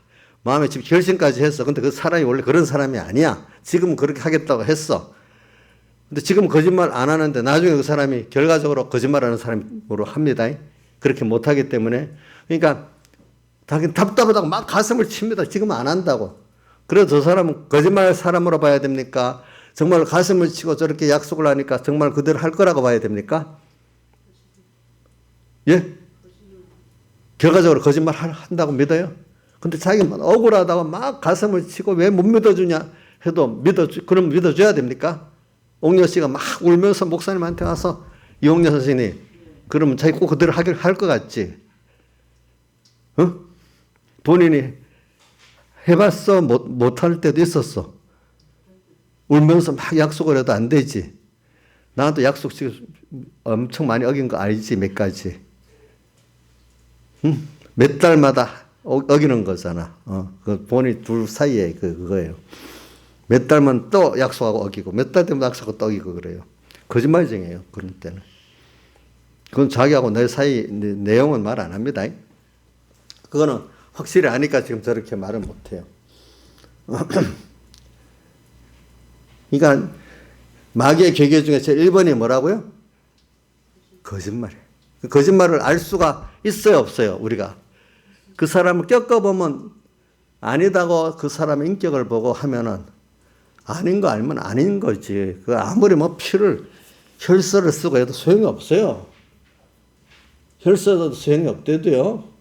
S1: 마음에 지금 결심까지 했어. 근데 그 사람이 원래 그런 사람이 아니야. 지금은 그렇게 하겠다고 했어. 근데 지금 거짓말 안 하는데 나중에 그 사람이 결과적으로 거짓말하는 사람으로 합니다. 그렇게 못하기 때문에. 그러니까 답답하다고 막 가슴을 칩니다. 지금 안 한다고. 그래서 저 사람은 거짓말 사람으로 봐야 됩니까? 정말 가슴을 치고 저렇게 약속을 하니까 정말 그대로 할 거라고 봐야 됩니까? 예? 결과적으로 거짓말 한다고 믿어요? 근데 자기만 억울하다고 막 가슴을 치고 왜 못 믿어주냐 해도 그럼 믿어줘야 됩니까? 옥녀 씨가 막 울면서 목사님한테 와서 이옥녀 선생님, 그러면 자기 꼭 그대로 할 것 같지? 본인이 해봤어? 못할 때도 있었어. 울면서 막 약속을 해도 안 되지. 나도 약속 지금 엄청 많이 어긴 거 알지, 몇 가지. 몇 달마다 어기는 거잖아. 그 본인 둘 사이에 그거예요. 몇 달만 또 약속하고 어기고, 몇 달 때마다 약속하고 또 어기고 그래요. 거짓말쟁이에요, 그런 때는. 그건 자기하고 내 사이 내용은 말 안 합니다. 그거는 확실히 아니까 지금 저렇게 말을 못해요. 그러니까 마귀의 괴계 중에 제일 1번이 뭐라고요? 거짓말이에요. 거짓말을 알 수가 있어요, 없어요, 우리가? 그 사람을 겪어보면 아니다고 그 사람의 인격을 보고 하면은 아닌 거 알면 아닌 거지. 그 아무리 뭐 혈서를 쓰고 해도 소용이 없어요. 혈서도 소용이 없대도요.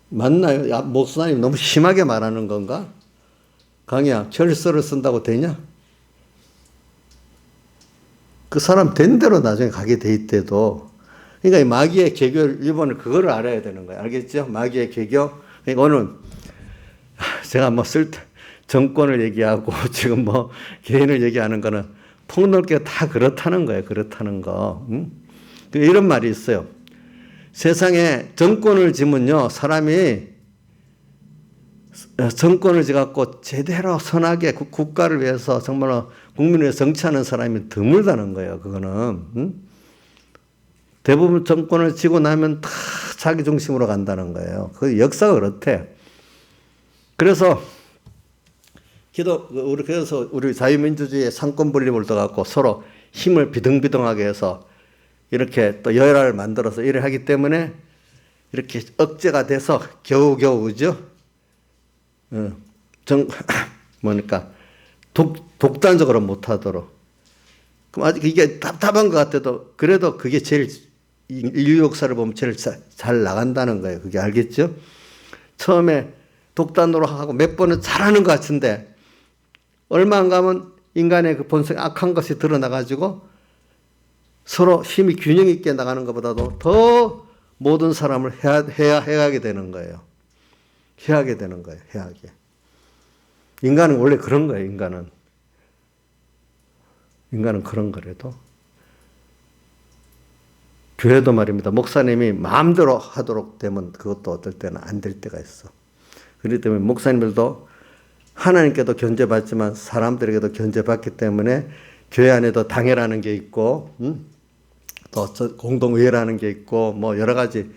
S1: 맞나요? 야, 목사님 너무 심하게 말하는 건가? 강희야, 혈서를 쓴다고 되냐? 그 사람 된 대로 나중에 가게 돼 있대도. 그러니까 이 마귀의 개교, 일본은 그거를 알아야 되는 거예요. 알겠죠? 마귀의 개교. 그러니까 오늘 제가 뭐 정권을 얘기하고 지금 뭐 개인을 얘기하는 거는 폭넓게 다 그렇다는 거예요. 그렇다는 거. 이런 말이 있어요. 세상에 정권을 지면요, 사람이 정권을 지갖고 제대로 선하게 국가를 위해서 정말로 국민을 위해서 정치하는 사람이 드물다는 거예요. 그거는. 대부분 정권을 지고 나면 다 자기 중심으로 간다는 거예요. 그 역사가 그렇대. 그래서 우리 자유민주주의의 상권 분립을 떠갖고 서로 힘을 비등비등하게 해서 이렇게 또 여야를 만들어서 일을 하기 때문에 이렇게 억제가 돼서 겨우겨우, 그죠? 뭐니까 독단적으로 못하도록. 그럼 아직 이게 답답한 것 같아도 그래도 그게 제일 인류 역사를 보면 제일 잘 나간다는 거예요. 그게 알겠죠? 처음에 독단으로 하고 몇 번은 잘하는 것 같은데 얼마 안 가면 인간의 그 본성이 악한 것이 드러나가지고 서로 힘이 균형 있게 나가는 것보다도 더 모든 사람을 해하게 되는 거예요. 해하게 되는 거예요. 해하게. 인간은 원래 그런 거예요. 인간은 그런 거라도. 교회도 말입니다. 목사님이 마음대로 하도록 되면 그것도 어떨 때는 안 될 때가 있어. 그렇기 때문에 목사님들도 하나님께도 견제받지만 사람들에게도 견제받기 때문에 교회 안에도 당회라는 게 있고, 또 공동의회라는 게 있고, 뭐 여러 가지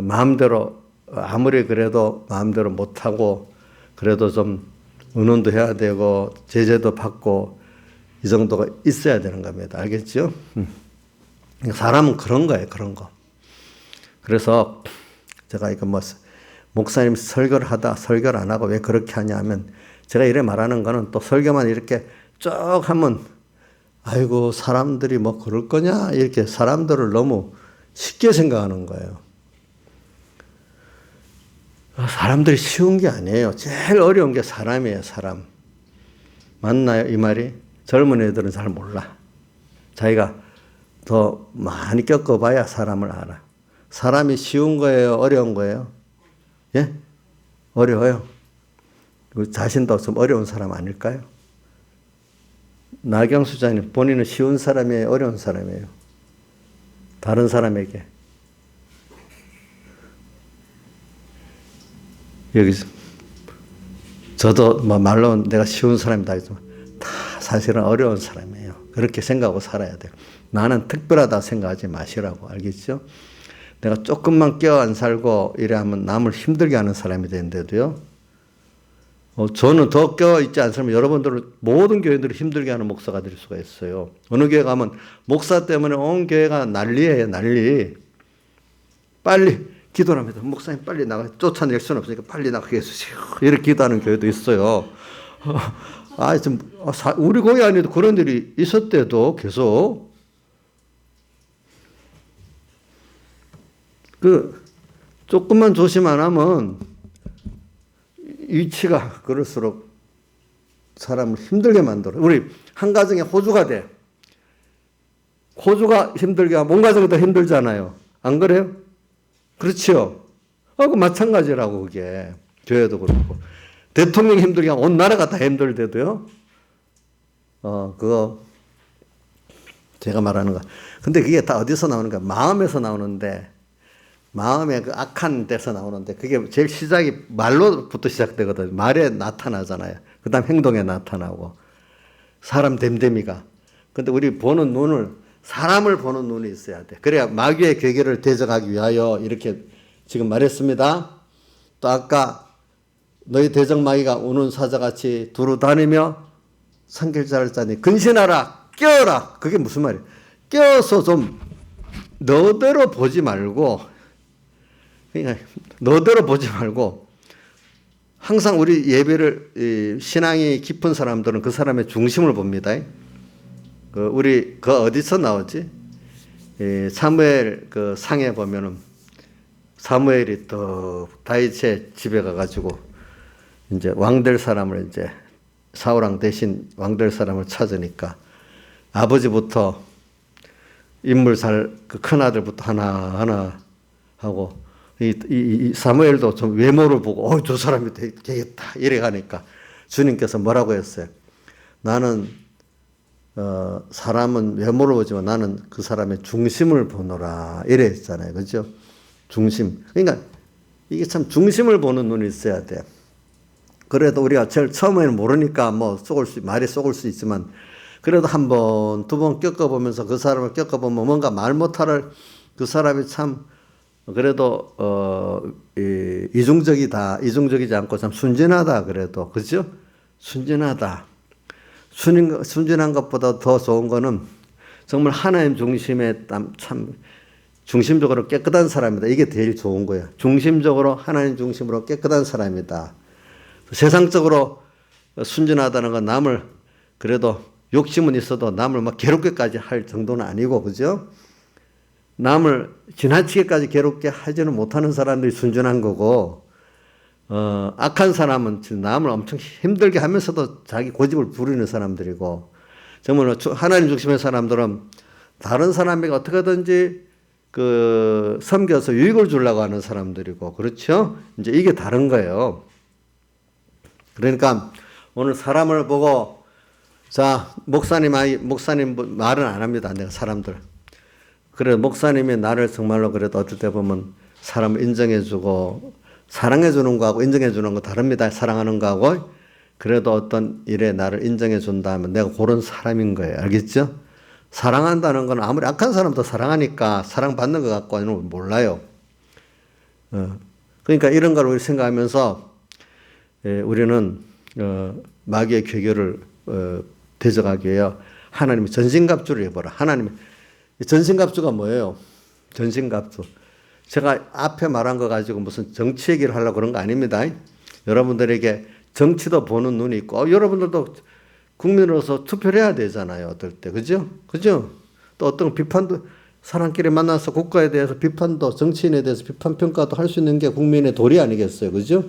S1: 마음대로 아무리 그래도 마음대로 못하고 그래도 좀 의논도 해야 되고 제재도 받고 이 정도가 있어야 되는 겁니다. 알겠죠? 사람은 그런 거예요. 그런 거. 그래서 제가 이거 목사님 설교를 안 하고 왜 그렇게 하냐 하면 제가 이래 말하는 거는 또 설교만 이렇게 쭉 하면 아이고 사람들이 뭐 그럴 거냐 이렇게 사람들을 너무 쉽게 생각하는 거예요. 사람들이 쉬운 게 아니에요. 제일 어려운 게 사람이에요. 사람. 맞나요? 이 말이? 젊은 애들은 잘 몰라. 자기가 더 많이 겪어봐야 사람을 알아. 사람이 쉬운 거예요? 어려운 거예요? 예? 어려워요. 자신도 좀 어려운 사람 아닐까요? 나경수 장님, 본인은 쉬운 사람이에요? 어려운 사람이에요? 다른 사람에게. 여기서 저도 뭐 말로 내가 쉬운 사람이다 했지만 다 사실은 어려운 사람이에요. 그렇게 생각하고 살아야 돼요. 나는 특별하다 생각하지 마시라고. 알겠죠? 내가 조금만 껴 안 살고 이래 하면 남을 힘들게 하는 사람이 되는데도요. 저는 더 껴 있지 않으면 여러분들을 모든 교회들을 힘들게 하는 목사가 될 수가 있어요. 어느 교회 가면 목사 때문에 온 교회가 난리예요. 난리. 빨리 기도를 합니다. 목사님 빨리 나가. 쫓아낼 수는 없으니까 빨리 나가게 해주세요. 이렇게 기도하는 교회도 있어요. 우리 교회 안에도 그런 일이 있었대도 계속. 조금만 조심 안 하면 위치가 그럴수록 사람을 힘들게 만들어. 우리 한 가정에 호주가 돼. 호주가 힘들게 하면 온 가정이 더 힘들잖아요. 안 그래요? 그렇죠. 그 마찬가지라고 그게. 교회도 그렇고. 대통령이 힘들게 하면 온 나라가 다 힘들대도요. 그거 제가 말하는 거. 근데 그게 다 어디서 나오는가? 마음에서 나오는데 마음의 그 악한 데서 나오는데 그게 제일 시작이 말로부터 시작되거든요. 말에 나타나잖아요. 그 다음 행동에 나타나고. 사람 됨됨이가. 근데 우리 보는 눈을 사람을 보는 눈이 있어야 돼. 그래야 마귀의 괴계를 대적하기 위하여 이렇게 지금 말했습니다. 또 아까 너희 대적 마귀가 우는 사자같이 두루 다니며 산길자를 짜니 근신하라 깨어라. 그게 무슨 말이에요? 깨어서 좀 너대로 보지 말고 그러니까 너대로 보지 말고 항상 우리 예배를 신앙이 깊은 사람들은 그 사람의 중심을 봅니다. 우리 어디서 나오지? 사무엘 그 상에 보면은 사무엘이 또 다윗의 집에 가가지고 이제 왕될 사람을 이제 사울왕 대신 왕될 사람을 찾으니까 아버지부터 인물 그 큰 아들부터 하나 하고 이 사무엘도 좀 외모를 보고 저 사람이 되겠다 이래 가니까 주님께서 뭐라고 했어요? 나는 사람은 외모를 보지만 나는 그 사람의 중심을 보노라 이래 했잖아요. 그렇죠? 중심. 그러니까 이게 참 중심을 보는 눈이 있어야 돼. 그래도 우리가 제일 처음에는 모르니까 뭐 말이 속을 수 있지만 그래도 한 번, 두 번 겪어보면서 그 사람을 겪어보면 뭔가 말 못할 그 사람이 참 그래도 이중적이지 않고 참 순진하다 그래도 그죠? 순진하다. 순진한 것보다 더 좋은 거는 정말 하나님 중심에 참 중심적으로 깨끗한 사람이다. 이게 제일 좋은 거예요. 중심적으로 하나님 중심으로 깨끗한 사람이다. 세상적으로 순진하다는 건 남을 그래도 욕심은 있어도 남을 막 괴롭게까지 할 정도는 아니고 그죠? 남을 지나치게까지 괴롭게 하지는 못하는 사람들이 순진한 거고 악한 사람은 남을 엄청 힘들게 하면서도 자기 고집을 부리는 사람들이고 정말 하나님 중심의 사람들은 다른 사람에게 어떻게든지 섬겨서 유익을 주려고 하는 사람들이고 그렇죠? 이제 이게 다른 거예요. 그러니까 오늘 사람을 보고 자 목사님 말은 안 합니다. 내가 사람들. 그래 목사님이 나를 정말로 그래도 어떨 때 보면 사람을 인정해주고 사랑해주는 거하고 인정해주는 거 다릅니다. 사랑하는 거하고 그래도 어떤 일에 나를 인정해준다면 내가 그런 사람인 거예요. 알겠죠? 사랑한다는 건 아무리 악한 사람도 사랑하니까 사랑받는 것 같고는 몰라요. 그러니까 이런 걸 우리 생각하면서 우리는 마귀의 괴계를 대적하기 위해 하나님의 전신갑주를 해보라. 하나님의 전신갑주가 뭐예요? 전신갑주. 제가 앞에 말한 거 가지고 무슨 정치 얘기를 하려고 그런 거 아닙니다. 여러분들에게 정치도 보는 눈이 있고, 여러분들도 국민으로서 투표를 해야 되잖아요. 어떨 때. 그죠? 그죠? 또 어떤 비판도, 사람끼리 만나서 국가에 대해서 비판도, 정치인에 대해서 비판, 평가도 할 수 있는 게 국민의 도리 아니겠어요. 그죠?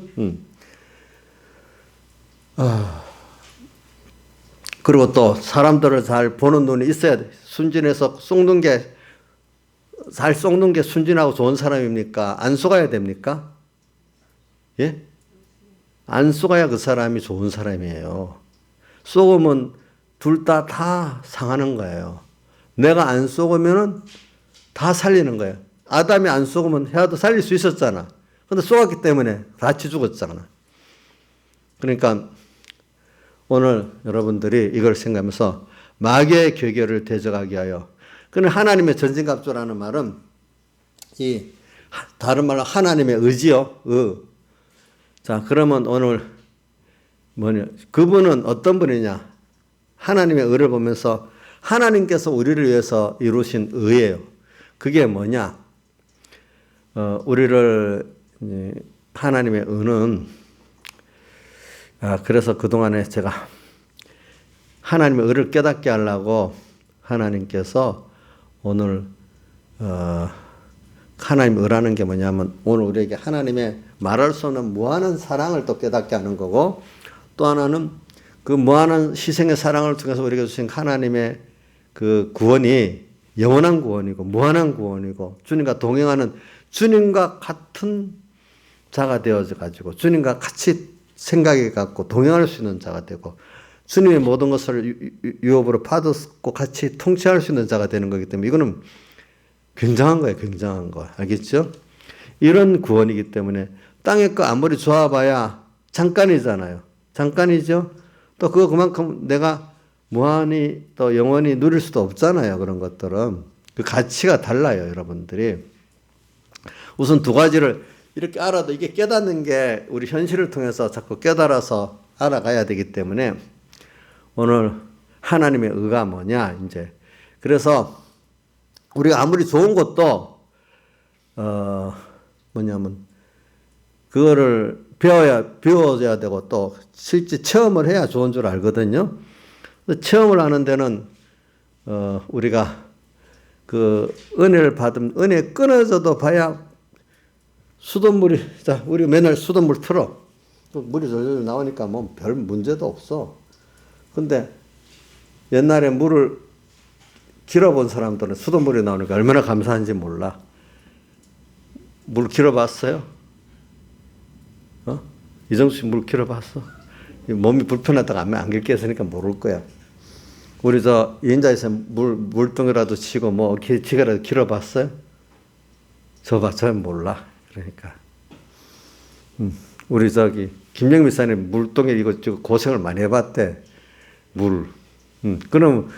S1: 그리고 또 사람들을 잘 보는 눈이 있어야 돼. 순진해서 잘 속는 게 순진하고 좋은 사람입니까? 안 속아야 됩니까? 예? 안 속아야 그 사람이 좋은 사람이에요. 속으면 둘 다 상하는 거예요. 내가 안 속으면은 다 살리는 거예요. 아담이 안 속으면 해와도 살릴 수 있었잖아. 근데 속았기 때문에 같이 죽었잖아. 그러니까 오늘 여러분들이 이걸 생각하면서 마귀의 괴계를 대적하게 하여. 그는 하나님의 전진갑주라는 말은 이 다른 말로 하나님의 의지요. 자, 그러면 오늘 그분은 어떤 분이냐? 하나님의 의를 보면서 하나님께서 우리를 위해서 이루신 의예요. 그게 뭐냐? 우리를 하나님의 의는 그래서 그동안에 제가 하나님의 의를 깨닫게 하려고 하나님께서 오늘 하나님의 의라는 게 뭐냐면 오늘 우리에게 하나님의 말할 수 없는 무한한 사랑을 또 깨닫게 하는 거고, 또 하나는 그 무한한 희생의 사랑을 통해서 우리에게 주신 하나님의 그 구원이 영원한 구원이고 무한한 구원이고 주님과 동행하는 주님과 같은 자가 되어져 가지고 주님과 같이 생각이 갖고 동행할 수 있는 자가 되고 주님의 모든 것을 유업으로 받았고 같이 통치할 수 있는 자가 되는 거기 때문에 이거는 굉장한 거예요. 굉장한 거. 알겠죠? 이런 구원이기 때문에 땅의 거 아무리 좋아봐야 잠깐이잖아요. 잠깐이죠? 또 그거 그만큼 내가 무한히 또 영원히 누릴 수도 없잖아요. 그런 것들은. 그 가치가 달라요. 여러분들이. 우선 두 가지를 이렇게 알아도 이게 깨닫는 게 우리 현실을 통해서 자꾸 깨달아서 알아가야 되기 때문에 오늘 하나님의 의가 뭐냐 이제 그래서 우리가 아무리 좋은 것도 뭐냐면 그거를 배워야 되고 또 실제 체험을 해야 좋은 줄 알거든요. 체험을 하는 데는 우리가 그 은혜를 받으면 은혜 끊어져도 봐야 수돗물이 자 우리 맨날 수돗물 틀어 물이 절절 나오니까 뭐 별 문제도 없어. 근데 옛날에 물을 길어본 사람들은 수돗물이 나오니까 얼마나 감사한지 몰라. 물 길어봤어요? 이정수 씨 물 길어봤어? 몸이 불편하다가 안 길게 했으니까 모를 거야. 우리 저 인자에서 물병이라도 치고 뭐 기계라도 길어봤어요? 저는 몰라. 그러니까 우리 저기 김영미 사님 물동에 이거 고생을 많이 해봤대. 그럼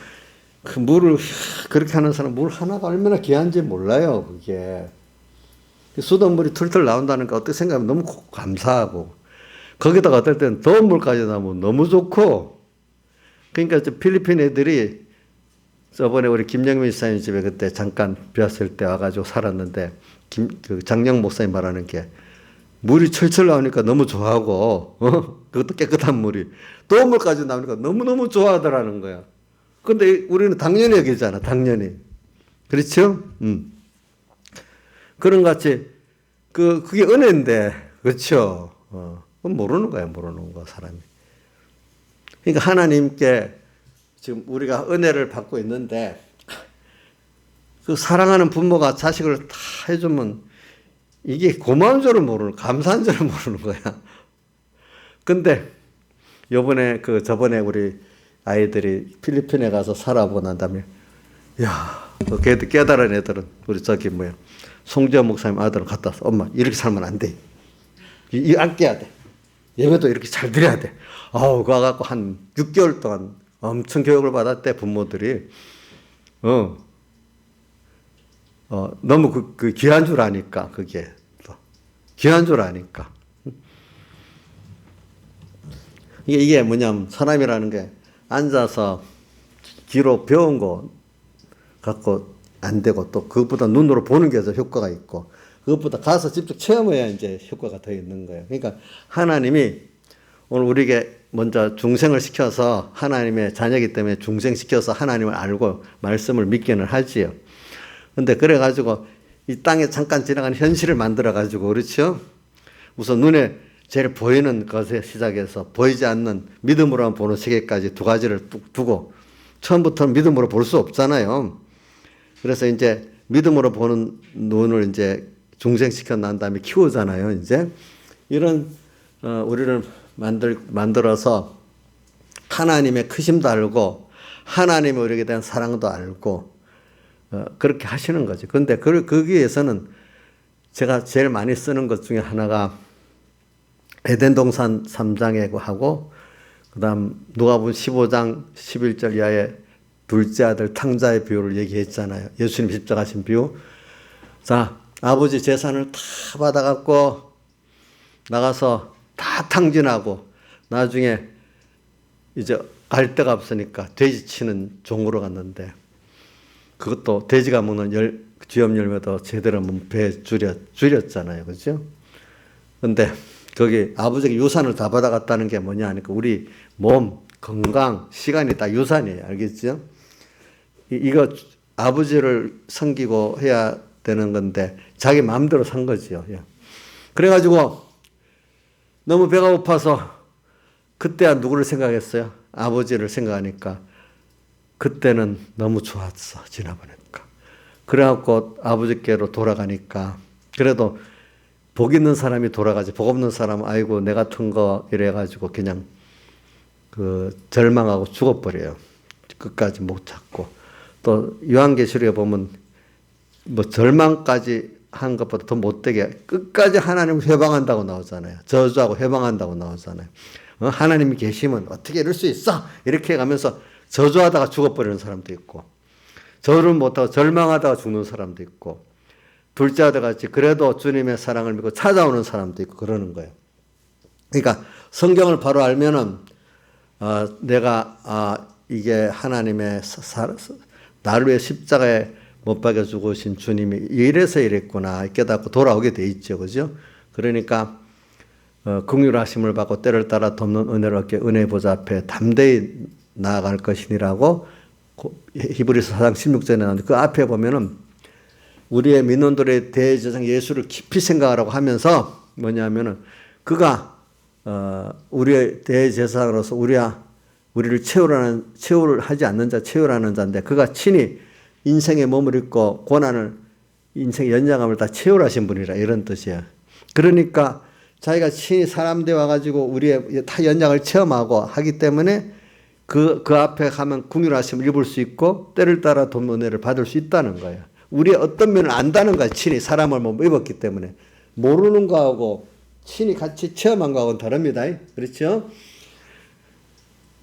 S1: 그 물을 그렇게 하는 사람 물 하나가 얼마나 귀한지 몰라요. 그게 수돗물이 툴툴 나온다는 거 어떻게 생각하면 너무 감사하고 거기다가 어떨 때는 더운 물까지 나오면 너무 좋고. 그러니까 필리핀 애들이 저번에 우리 김영민 사님 집에 그때 잠깐 뵈었을 때 와가지고 살았는데 그 장영 목사님 말하는 게 물이 철철 나오니까 너무 좋아하고 그것도 깨끗한 물이 더운 물까지 나오니까 너무너무 좋아하더라는 거야. 근데 우리는 당연히 여기잖아. 당연히. 그렇죠? 그런 같이 그게 은혜인데 그렇죠? 모르는 거야. 모르는 거 사람이. 그러니까 하나님께 지금 우리가 은혜를 받고 있는데 그 사랑하는 부모가 자식을 다 해주면 이게 고마운 줄을 모르는 감사한 줄을 모르는 거야. 근데 저번에 우리 아이들이 필리핀에 가서 살아보고 난 다음에 야, 깨달은 애들은 우리 송지현 목사님 아들은 갔다 와서 엄마 이렇게 살면 안 돼. 이 아껴야 돼. 예배도 이렇게 잘 드려야 돼. 그거 갖고 한 6개월 동안 엄청 교육을 받았대 부모들이. 너무 그 귀한 줄 아니까 그게 귀한 줄 아니까. 이게 뭐냐면 사람이라는 게 앉아서 귀로 배운 거 갖고 안 되고 또 그것보다 눈으로 보는 게 더 효과가 있고 그것보다 가서 직접 체험해야 이제 효과가 더 있는 거예요. 그러니까 하나님이 오늘 우리에게 먼저 중생을 시켜서 하나님의 자녀이기 때문에 중생시켜서 하나님을 알고 말씀을 믿기는 하지요. 근데 그래가지고 이 땅에 잠깐 지나가는 현실을 만들어가지고, 그렇죠? 우선 눈에 제일 보이는 것에 시작해서 보이지 않는 믿음으로만 보는 세계까지 두 가지를 뚝 두고, 처음부터는 믿음으로 볼 수 없잖아요. 그래서 이제 믿음으로 보는 눈을 이제 중생시켜 난 다음에 키우잖아요. 이제 이런 우리를 만들어서 하나님의 크심도 알고 하나님의 우리에게 대한 사랑도 알고 그렇게 하시는 거죠. 그런데 거기 위해서는 제가 제일 많이 쓰는 것 중에 하나가 에덴 동산 3장에 하고, 그 다음 누가복음 15장 11절 이하에 둘째 아들 탕자의 비유를 얘기했잖아요. 예수님 십자가신 비유. 자, 아버지 재산을 다 받아갖고 나가서 다 탕진하고 나중에 이제 갈 데가 없으니까 돼지 치는 종으로 갔는데, 그것도 돼지가 먹는 쥐염 열매도 제대로 배 줄였잖아요. 그죠? 근데 거기 아버지가 유산을 다 받아갔다는 게 뭐냐 하니까 우리 몸, 건강, 시간이 다 유산이에요. 알겠죠? 이거 아버지를 섬기고 해야 되는 건데 자기 마음대로 산 거지요. 그래가지고 너무 배가 고파서 그때야 누구를 생각했어요? 아버지를 생각하니까 그때는 너무 좋았어. 지나보니까. 그래갖고 아버지께로 돌아가니까 그래도 복 있는 사람이 돌아가지, 복 없는 사람은 아이고 내 같은 거 이래가지고 그냥 절망하고 죽어버려요. 끝까지 못 찾고. 또 요한계시록에 보면 뭐 절망까지 한 것보다 더 못되게 끝까지 하나님을 회방한다고 나오잖아요. 저주하고 회방한다고 나오잖아요. 하나님이 계시면 어떻게 이럴 수 있어? 이렇게 가면서 저주하다가 죽어버리는 사람도 있고, 저주를 못하고 절망하다가 죽는 사람도 있고, 둘째 아들 같이 그래도 주님의 사랑을 믿고 찾아오는 사람도 있고 그러는 거예요. 그러니까 성경을 바로 알면은 내가 이게 하나님의 나를 위해 십자가에 못 박여 죽으신 주님이 이래서 이랬구나 깨닫고 돌아오게 돼 있죠. 그죠? 그러니까 긍휼하심을 받고 때를 따라 돕는 은혜를 얻게 은혜의 보좌 앞에 담대히 나아갈 것이니라고 히브리서 4장 16절에 나오는데, 그 앞에 보면은 우리의 민원들의 대제사장 예수를 깊이 생각하라고 하면서 뭐냐면은 그가 우리의 대제사장으로서 우리를 채우를 하지 않는 자, 채우라는 자인데, 그가 친히 인생의 몸을 입고 고난을, 인생의 연장함을 다 채우라신 분이라, 이런 뜻이에요. 그러니까 자기가 친히 사람 돼 와가지고 우리의 다 연장을 체험하고 하기 때문에 그 앞에 가면 긍휼하심을 입을 수 있고 때를 따라 돕는 은혜를 받을 수 있다는 거예요. 우리의 어떤 면을 안다는 거예요. 친히 사람을 못 입었기 때문에. 모르는 거하고 친히 같이 체험한 거하고는 다릅니다. 그렇죠?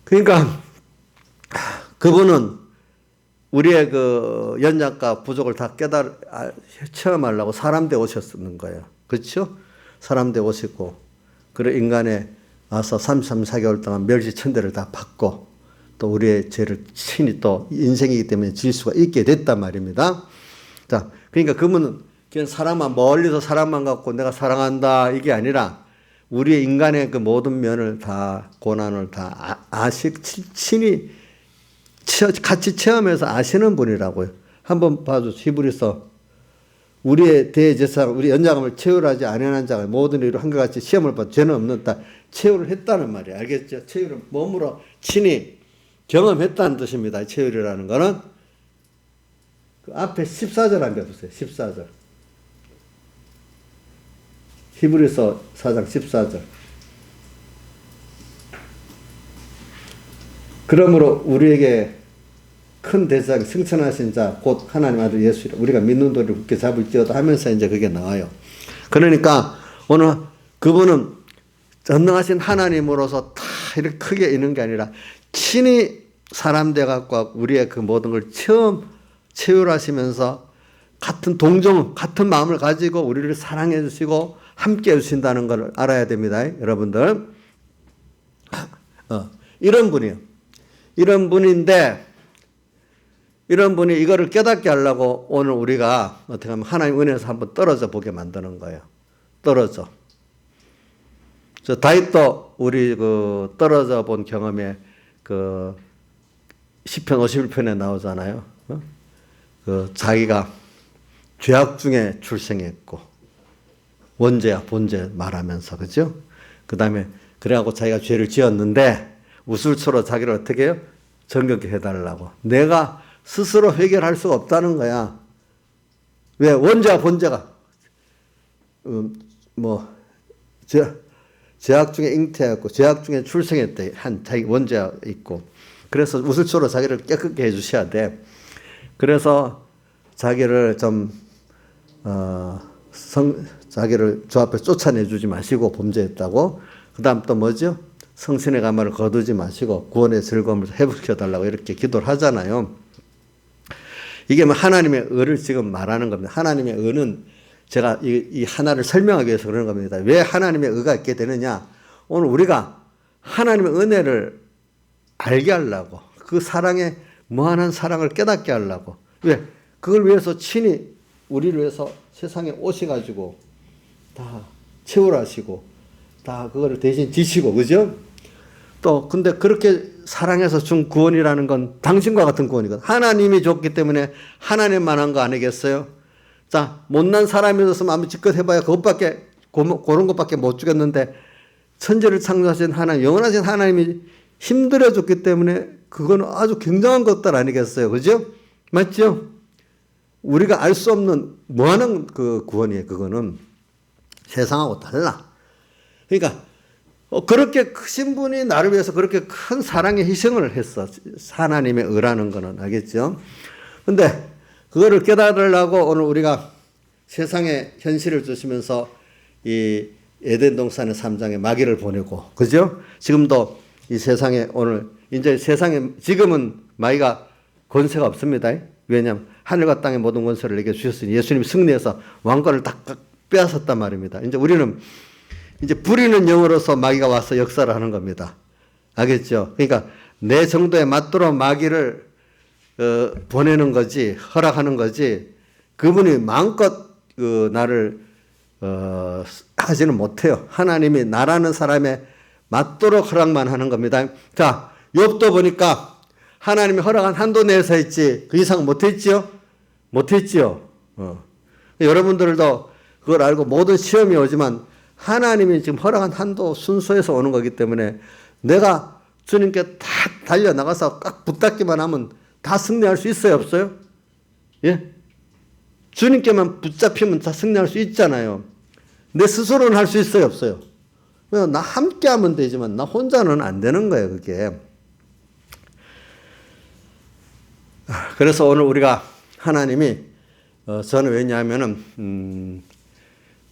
S1: 그러니까 그분은 우리의 그 연약과 부족을 다 체험하려고 사람 돼 오셨는 거예요. 그렇죠? 사람 돼 오시고, 그래 인간에 와서 33~4개월 동안 멸시천대를 다 받고 또 우리의 죄를 친히 또 인생이기 때문에 질 수가 있게 됐단 말입니다. 자, 그러니까 그분은 그냥 멀리서 사람만 갖고 내가 사랑한다 이게 아니라 우리의 인간의 그 모든 면을 다, 고난을 다 친히 같이 체험해서 아시는 분이라고요. 한번 봐주세요. 히브리서 우리의 대제사장, 우리 연장함을 채우라지 아니하는 자가 모든 이로 한결같이 시험을 받아 죄는 없는 다 채우를 했다는 말이에요. 알겠죠? 채우를 몸으로 친히 경험했다는 뜻입니다. 채우리라는 거는. 그 앞에 14절 한번 보세요. 14절. 히브리서 4장 14절. 그러므로 우리에게 큰 대상이 승천하신 자 곧 하나님 아들 예수이라 우리가 믿는 도리를 굳게 잡을지어다 하면서 이제 그게 나와요. 그러니까 오늘 그분은 전능하신 하나님으로서 다 이렇게 크게 있는 게 아니라 친히 사람 돼 갖고 우리의 그 모든 걸 체휼하시면서 같은 같은 마음을 가지고 우리를 사랑해 주시고 함께 해 주신다는 걸 알아야 됩니다. 여러분들. 이런 분이에요. 이런 분인데, 이런 분이 이거를 깨닫게 하려고 오늘 우리가 어떻게 하면 하나님 은혜에서 한번 떨어져 보게 만드는 거예요. 떨어져. 저 다윗도 우리 그 떨어져 본 경험에 그 시편 51편에 나오잖아요. 그 자기가 죄악 중에 출생했고 원죄야 본죄 말하면서 그죠? 그다음에 그래갖고 자기가 죄를 지었는데 우술초로 자기를 어떻게 해요? 정결케 해달라고. 내가 스스로 해결할 수가 없다는 거야. 왜? 원죄와 본죄가 죄악 중에 잉태했고 죄악 중에 출생했대 한 자기 원죄가 있고 그래서 우술초로 자기를 깨끗게 해주셔야 돼. 그래서 자기를 좀 자기를 저 앞에 쫓아내주지 마시고 범죄했다고. 그 다음 또 뭐죠? 성신의 가마를 거두지 마시고 구원의 즐거움을 회복시켜달라고 이렇게 기도를 하잖아요. 이게 뭐 하나님의 의를 지금 말하는 겁니다. 하나님의 의는 제가 이 하나를 설명하기 위해서 그러는 겁니다. 왜 하나님의 의가 있게 되느냐? 오늘 우리가 하나님의 은혜를 알게 하려고 그 사랑의 무한한 사랑을 깨닫게 하려고. 왜? 그걸 위해서 친히 우리를 위해서 세상에 오셔가지고 다 채울하시고 다 그거를 대신 지시고 그죠? 또 근데 그렇게 사랑해서 준 구원이라는 건 당신과 같은 구원이거든. 하나님이 줬기 때문에 하나님만 한 거 아니겠어요? 자, 못난 사람이었으면 아무 짓껏 해봐야 그것밖에 그런 것밖에 못 주겠는데 천지를 창조하신 하나님, 영원하신 하나님이 힘들어 줬기 때문에 그거는 아주 굉장한 것들 아니겠어요? 그죠? 맞죠? 우리가 알 수 없는 무한한 그 구원이에요. 그거는 세상하고 달라. 그러니까 그렇게 크신 분이 나를 위해서 그렇게 큰 사랑의 희생을 했어. 하나님의 의라는 거는 알겠죠? 근데 그거를 깨달으려고 오늘 우리가 세상의 현실을 주시면서 이 에덴 동산의 3장에 마귀를 보내고 그죠? 지금도 이 세상에 오늘 이제 세상에 지금은 마귀가 권세가 없습니다. 왜냐하면 하늘과 땅의 모든 권세를 내게 주셨으니 예수님이 승리해서 왕권을 다 빼앗았단 말입니다. 이제 우리는 이제 부리는 영으로서 마귀가 와서 역사를 하는 겁니다. 알겠죠? 그러니까 내 정도에 맞도록 마귀를 보내는 거지, 허락하는 거지, 그분이 마음껏 나를 하지는 못해요. 하나님이 나라는 사람에 맞도록 허락만 하는 겁니다. 자, 욥도 보니까 하나님이 허락한 한도 내에서 했지 그 이상 못했지요? 못했지요. 여러분들도 그걸 알고 모든 시험이 오지만 하나님이 지금 허락한 한도 순서에서 오는 거기 때문에 내가 주님께 다 달려나가서 꽉 붙잡기만 하면 다 승리할 수 있어요? 없어요? 예? 주님께만 붙잡히면 다 승리할 수 있잖아요. 내 스스로는 할 수 있어요? 없어요? 나 함께 하면 되지만 나 혼자는 안 되는 거예요, 그게. 그래서 오늘 우리가 하나님이 저는 왜냐하면은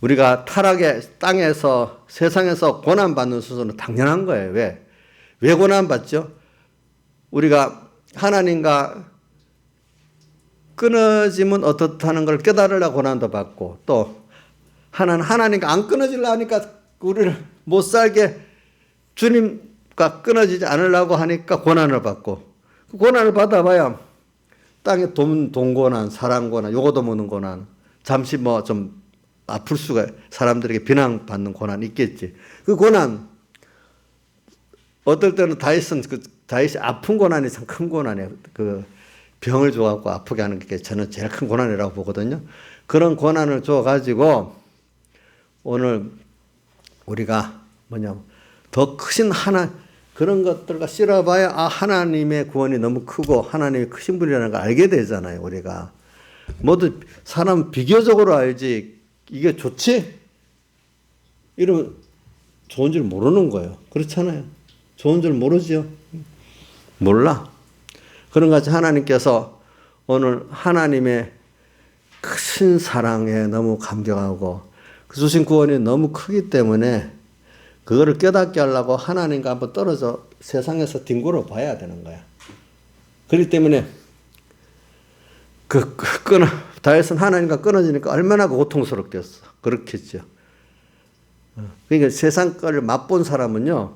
S1: 우리가 타락의 땅에서 세상에서 고난받는 수준은 당연한 거예요. 왜? 왜 고난받죠? 우리가 하나님과 끊어지면 어떻다는 걸 깨달으려고 고난도 받고 또 하나님과 안 끊어지려 하니까 우리를 못 살게 주님과 끊어지지 않으려고 하니까 고난을 받고 그 고난을 받아봐야 땅에 돈 고난, 사랑 고난, 요거도 모는 고난, 잠시 뭐 좀 아플 수가 사람들에게 비난받는 고난 있겠지. 그 고난 어떨 때는 다윗이 아픈 고난이 참 큰 고난이에요. 그 병을 줘갖고 아프게 하는 게 저는 제일 큰 고난이라고 보거든요. 그런 고난을 줘가지고 오늘 우리가 더 크신 그런 것들과 실어봐야 하나님의 구원이 너무 크고 하나님이 크신 분이라는 걸 알게 되잖아요. 우리가 모두 사람 비교적으로 알지 이게 좋지? 이러면 좋은 줄 모르는 거예요. 그렇잖아요. 좋은 줄 모르죠. 몰라. 그런 것 같이 하나님께서 오늘 하나님의 크신 사랑에 너무 감격하고 그 주신 구원이 너무 크기 때문에 그거를 깨닫게 하려고 하나님과 한번 떨어져 세상에서 뒹굴어 봐야 되는 거야. 그렇기 때문에 다윗은 하나님과 끊어지니까 얼마나 고통스럽겠어. 그렇겠죠. 그러니까 세상 걸 맛본 사람은요,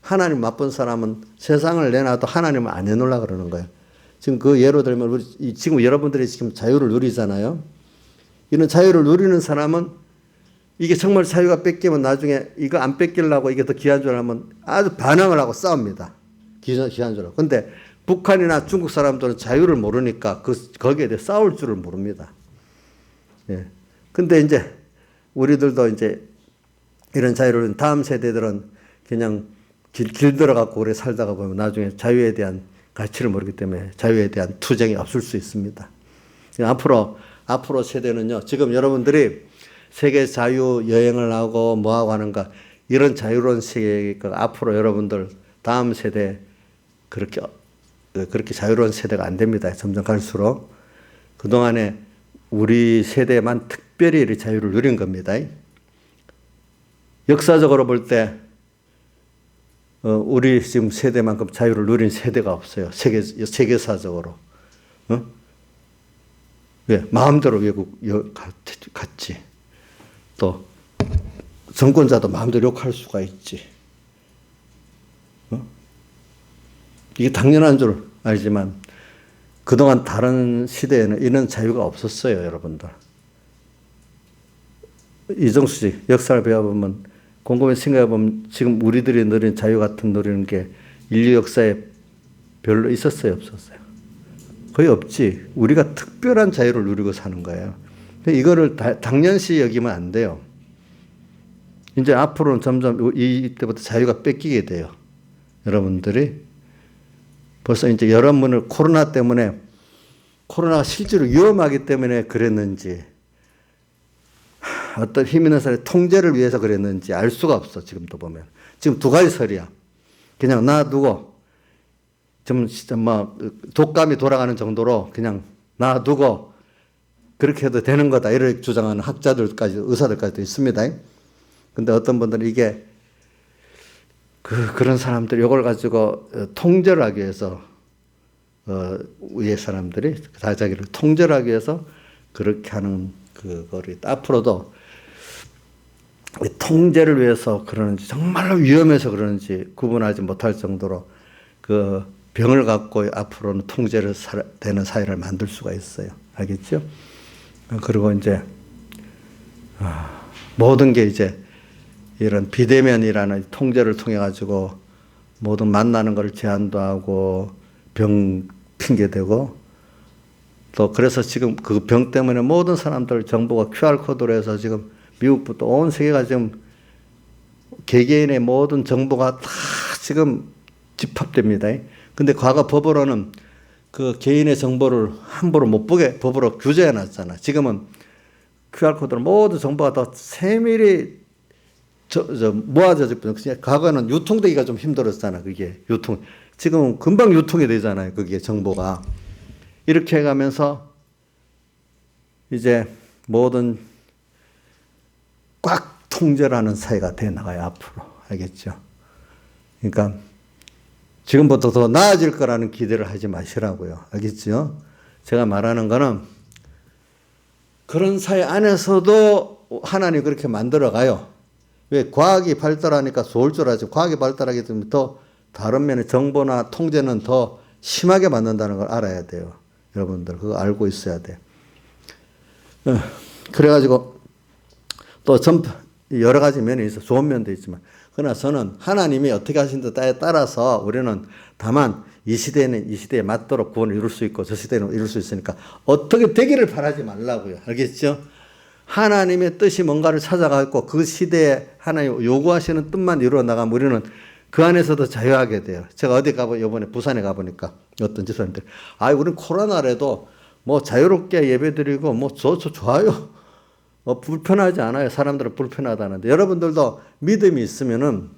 S1: 하나님 맛본 사람은 세상을 내놔도 하나님을 안 내놓으려고 그러는 거예요. 지금 그 예로 들면 지금 여러분들이 지금 자유를 누리잖아요. 이런 자유를 누리는 사람은 이게 정말 자유가 뺏기면 나중에 이거 안 뺏기려고 이게 더 귀한 줄 알면 아주 반항을 하고 싸웁니다. 귀한 줄 알고. 근데 북한이나 중국 사람들은 자유를 모르니까 거기에 대해 싸울 줄을 모릅니다. 예. 근데 이제 우리들도 이제 이런 자유를 다음 세대들은 그냥 길 들어가고 오래 살다가 보면 나중에 자유에 대한 가치를 모르기 때문에 자유에 대한 투쟁이 없을 수 있습니다. 앞으로 세대는요, 지금 여러분들이 세계 자유 여행을 하고 뭐하고 하는가, 이런 자유로운 세계가 앞으로 여러분들 다음 세대 그렇게 자유로운 세대가 안 됩니다. 점점 갈수록. 그동안에 우리 세대만 특별히 이 자유를 누린 겁니다. 역사적으로 볼 때 우리 지금 세대만큼 자유를 누린 세대가 없어요. 세계사적으로. 왜? 마음대로 외국 갔지. 또 정권자도 마음대로 욕할 수가 있지. 이게 당연한 줄 알지만 그동안 다른 시대에는 이런 자유가 없었어요, 여러분들. 이정수지 역사를 배워보면 곰곰이 생각해보면 지금 우리들이 누린 자유 같은 누리는 게 인류 역사에 별로 있었어요, 없었어요? 거의 없지. 우리가 특별한 자유를 누리고 사는 거예요. 이거를 당연시 여기면 안 돼요. 이제 앞으로는 점점 이때부터 자유가 뺏기게 돼요. 여러분들이 벌써 이제 여러분을 코로나가 실제로 위험하기 때문에 그랬는지, 어떤 힘 있는 사람의 통제를 위해서 그랬는지 알 수가 없어. 지금도 보면 지금 두 가지 설이야. 그냥 놔두고 좀 진짜 뭐 독감이 돌아가는 정도로 그냥 놔두고 그렇게 해도 되는 거다, 이렇게 주장하는 학자들까지, 의사들까지도 있습니다. 근데 어떤 분들은 이게 그런 사람들 이걸 가지고 통제를 하기 위해서 위에 사람들이 다 자기를 통제를 하기 위해서 그렇게 하는 그거를 앞으로도 통제를 위해서 그러는지 정말로 위험해서 그러는지 구분하지 못할 정도로 그 병을 갖고 앞으로는 통제를 되는 사회를 만들 수가 있어요. 알겠죠? 그리고 이제 모든 게 이제 이런 비대면이라는 통제를 통해 가지고 모든 만나는 걸 제한도 하고 병 핑계대고, 또 그래서 지금 그 병 때문에 모든 사람들 정보가 QR코드로 해서 지금 미국부터 온 세계가 지금 개개인의 모든 정보가 다 지금 집합됩니다. 근데 과거 법으로는 그 개인의 정보를 함부로 못 보게 법으로 규제해 놨잖아. 지금은 QR코드로 모든 정보가 더 세밀히 모아져서, 그냥 과거는 유통되기가 좀 힘들었잖아. 그게 지금은 금방 유통이 되잖아요. 그게 정보가. 이렇게 해가면서 이제 모든 꽉 통제를 하는 사회가 돼 나가요, 앞으로. 알겠죠? 그러니까 지금부터 더 나아질 거라는 기대를 하지 마시라고요. 알겠죠? 제가 말하는 거는 그런 사회 안에서도 하나님이 그렇게 만들어 가요. 왜? 과학이 발달하니까 좋을 줄 알죠. 과학이 발달하기 때문에 더 다른 면의 정보나 통제는 더 심하게 만든다는 걸 알아야 돼요. 여러분들 그거 알고 있어야 돼. 그래가지고 또 여러 가지 면이 있어. 좋은 면도 있지만, 그러나 저는 하나님이 어떻게 하신다에 따라서 우리는 다만 이 시대에는 이 시대에 맞도록 구원을 이룰 수 있고 저 시대에는 이룰 수 있으니까 어떻게 되기를 바라지 말라고요. 알겠죠? 하나님의 뜻이 뭔가를 찾아가고 그 시대에 하나님 요구하시는 뜻만 이루어 나가면 우리는 그 안에서도 자유하게 돼요. 제가 어디 이번에 부산에 가보니까 어떤 집사님들, 우리는 코로나라도 뭐 자유롭게 예배드리고 뭐 좋아요. 불편하지 않아요. 사람들은 불편하다는데, 여러분들도 믿음이 있으면은,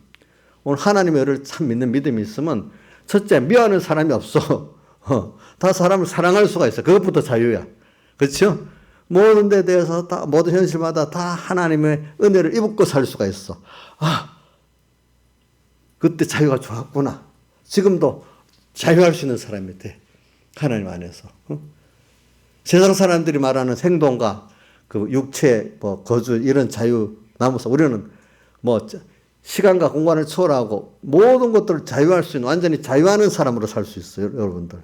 S1: 오늘 하나님의 의를 참 믿는 믿음이 있으면, 첫째, 미워하는 사람이 없어. 다 사람을 사랑할 수가 있어. 그것부터 자유야. 그렇죠? 모든 데 대해서 다, 모든 현실마다 다 하나님의 은혜를 입고 살 수가 있어. 그때 자유가 좋았구나. 지금도 자유할 수 있는 사람이 돼. 하나님 안에서. 세상 사람들이 말하는 행동과 그 육체, 거주, 이런 자유 남아서 우리는 시간과 공간을 초월하고 모든 것들을 자유할 수 있는, 완전히 자유하는 사람으로 살 수 있어요, 여러분들.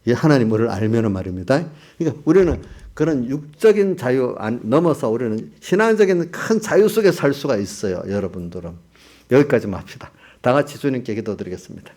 S1: 이 하나님 우리를 알면은 말입니다. 그러니까 우리는 그런 육적인 자유 넘어서 우리는 신앙적인 큰 자유 속에 살 수가 있어요. 여러분들은. 여기까지만 합시다. 다 같이 주님께 기도드리겠습니다.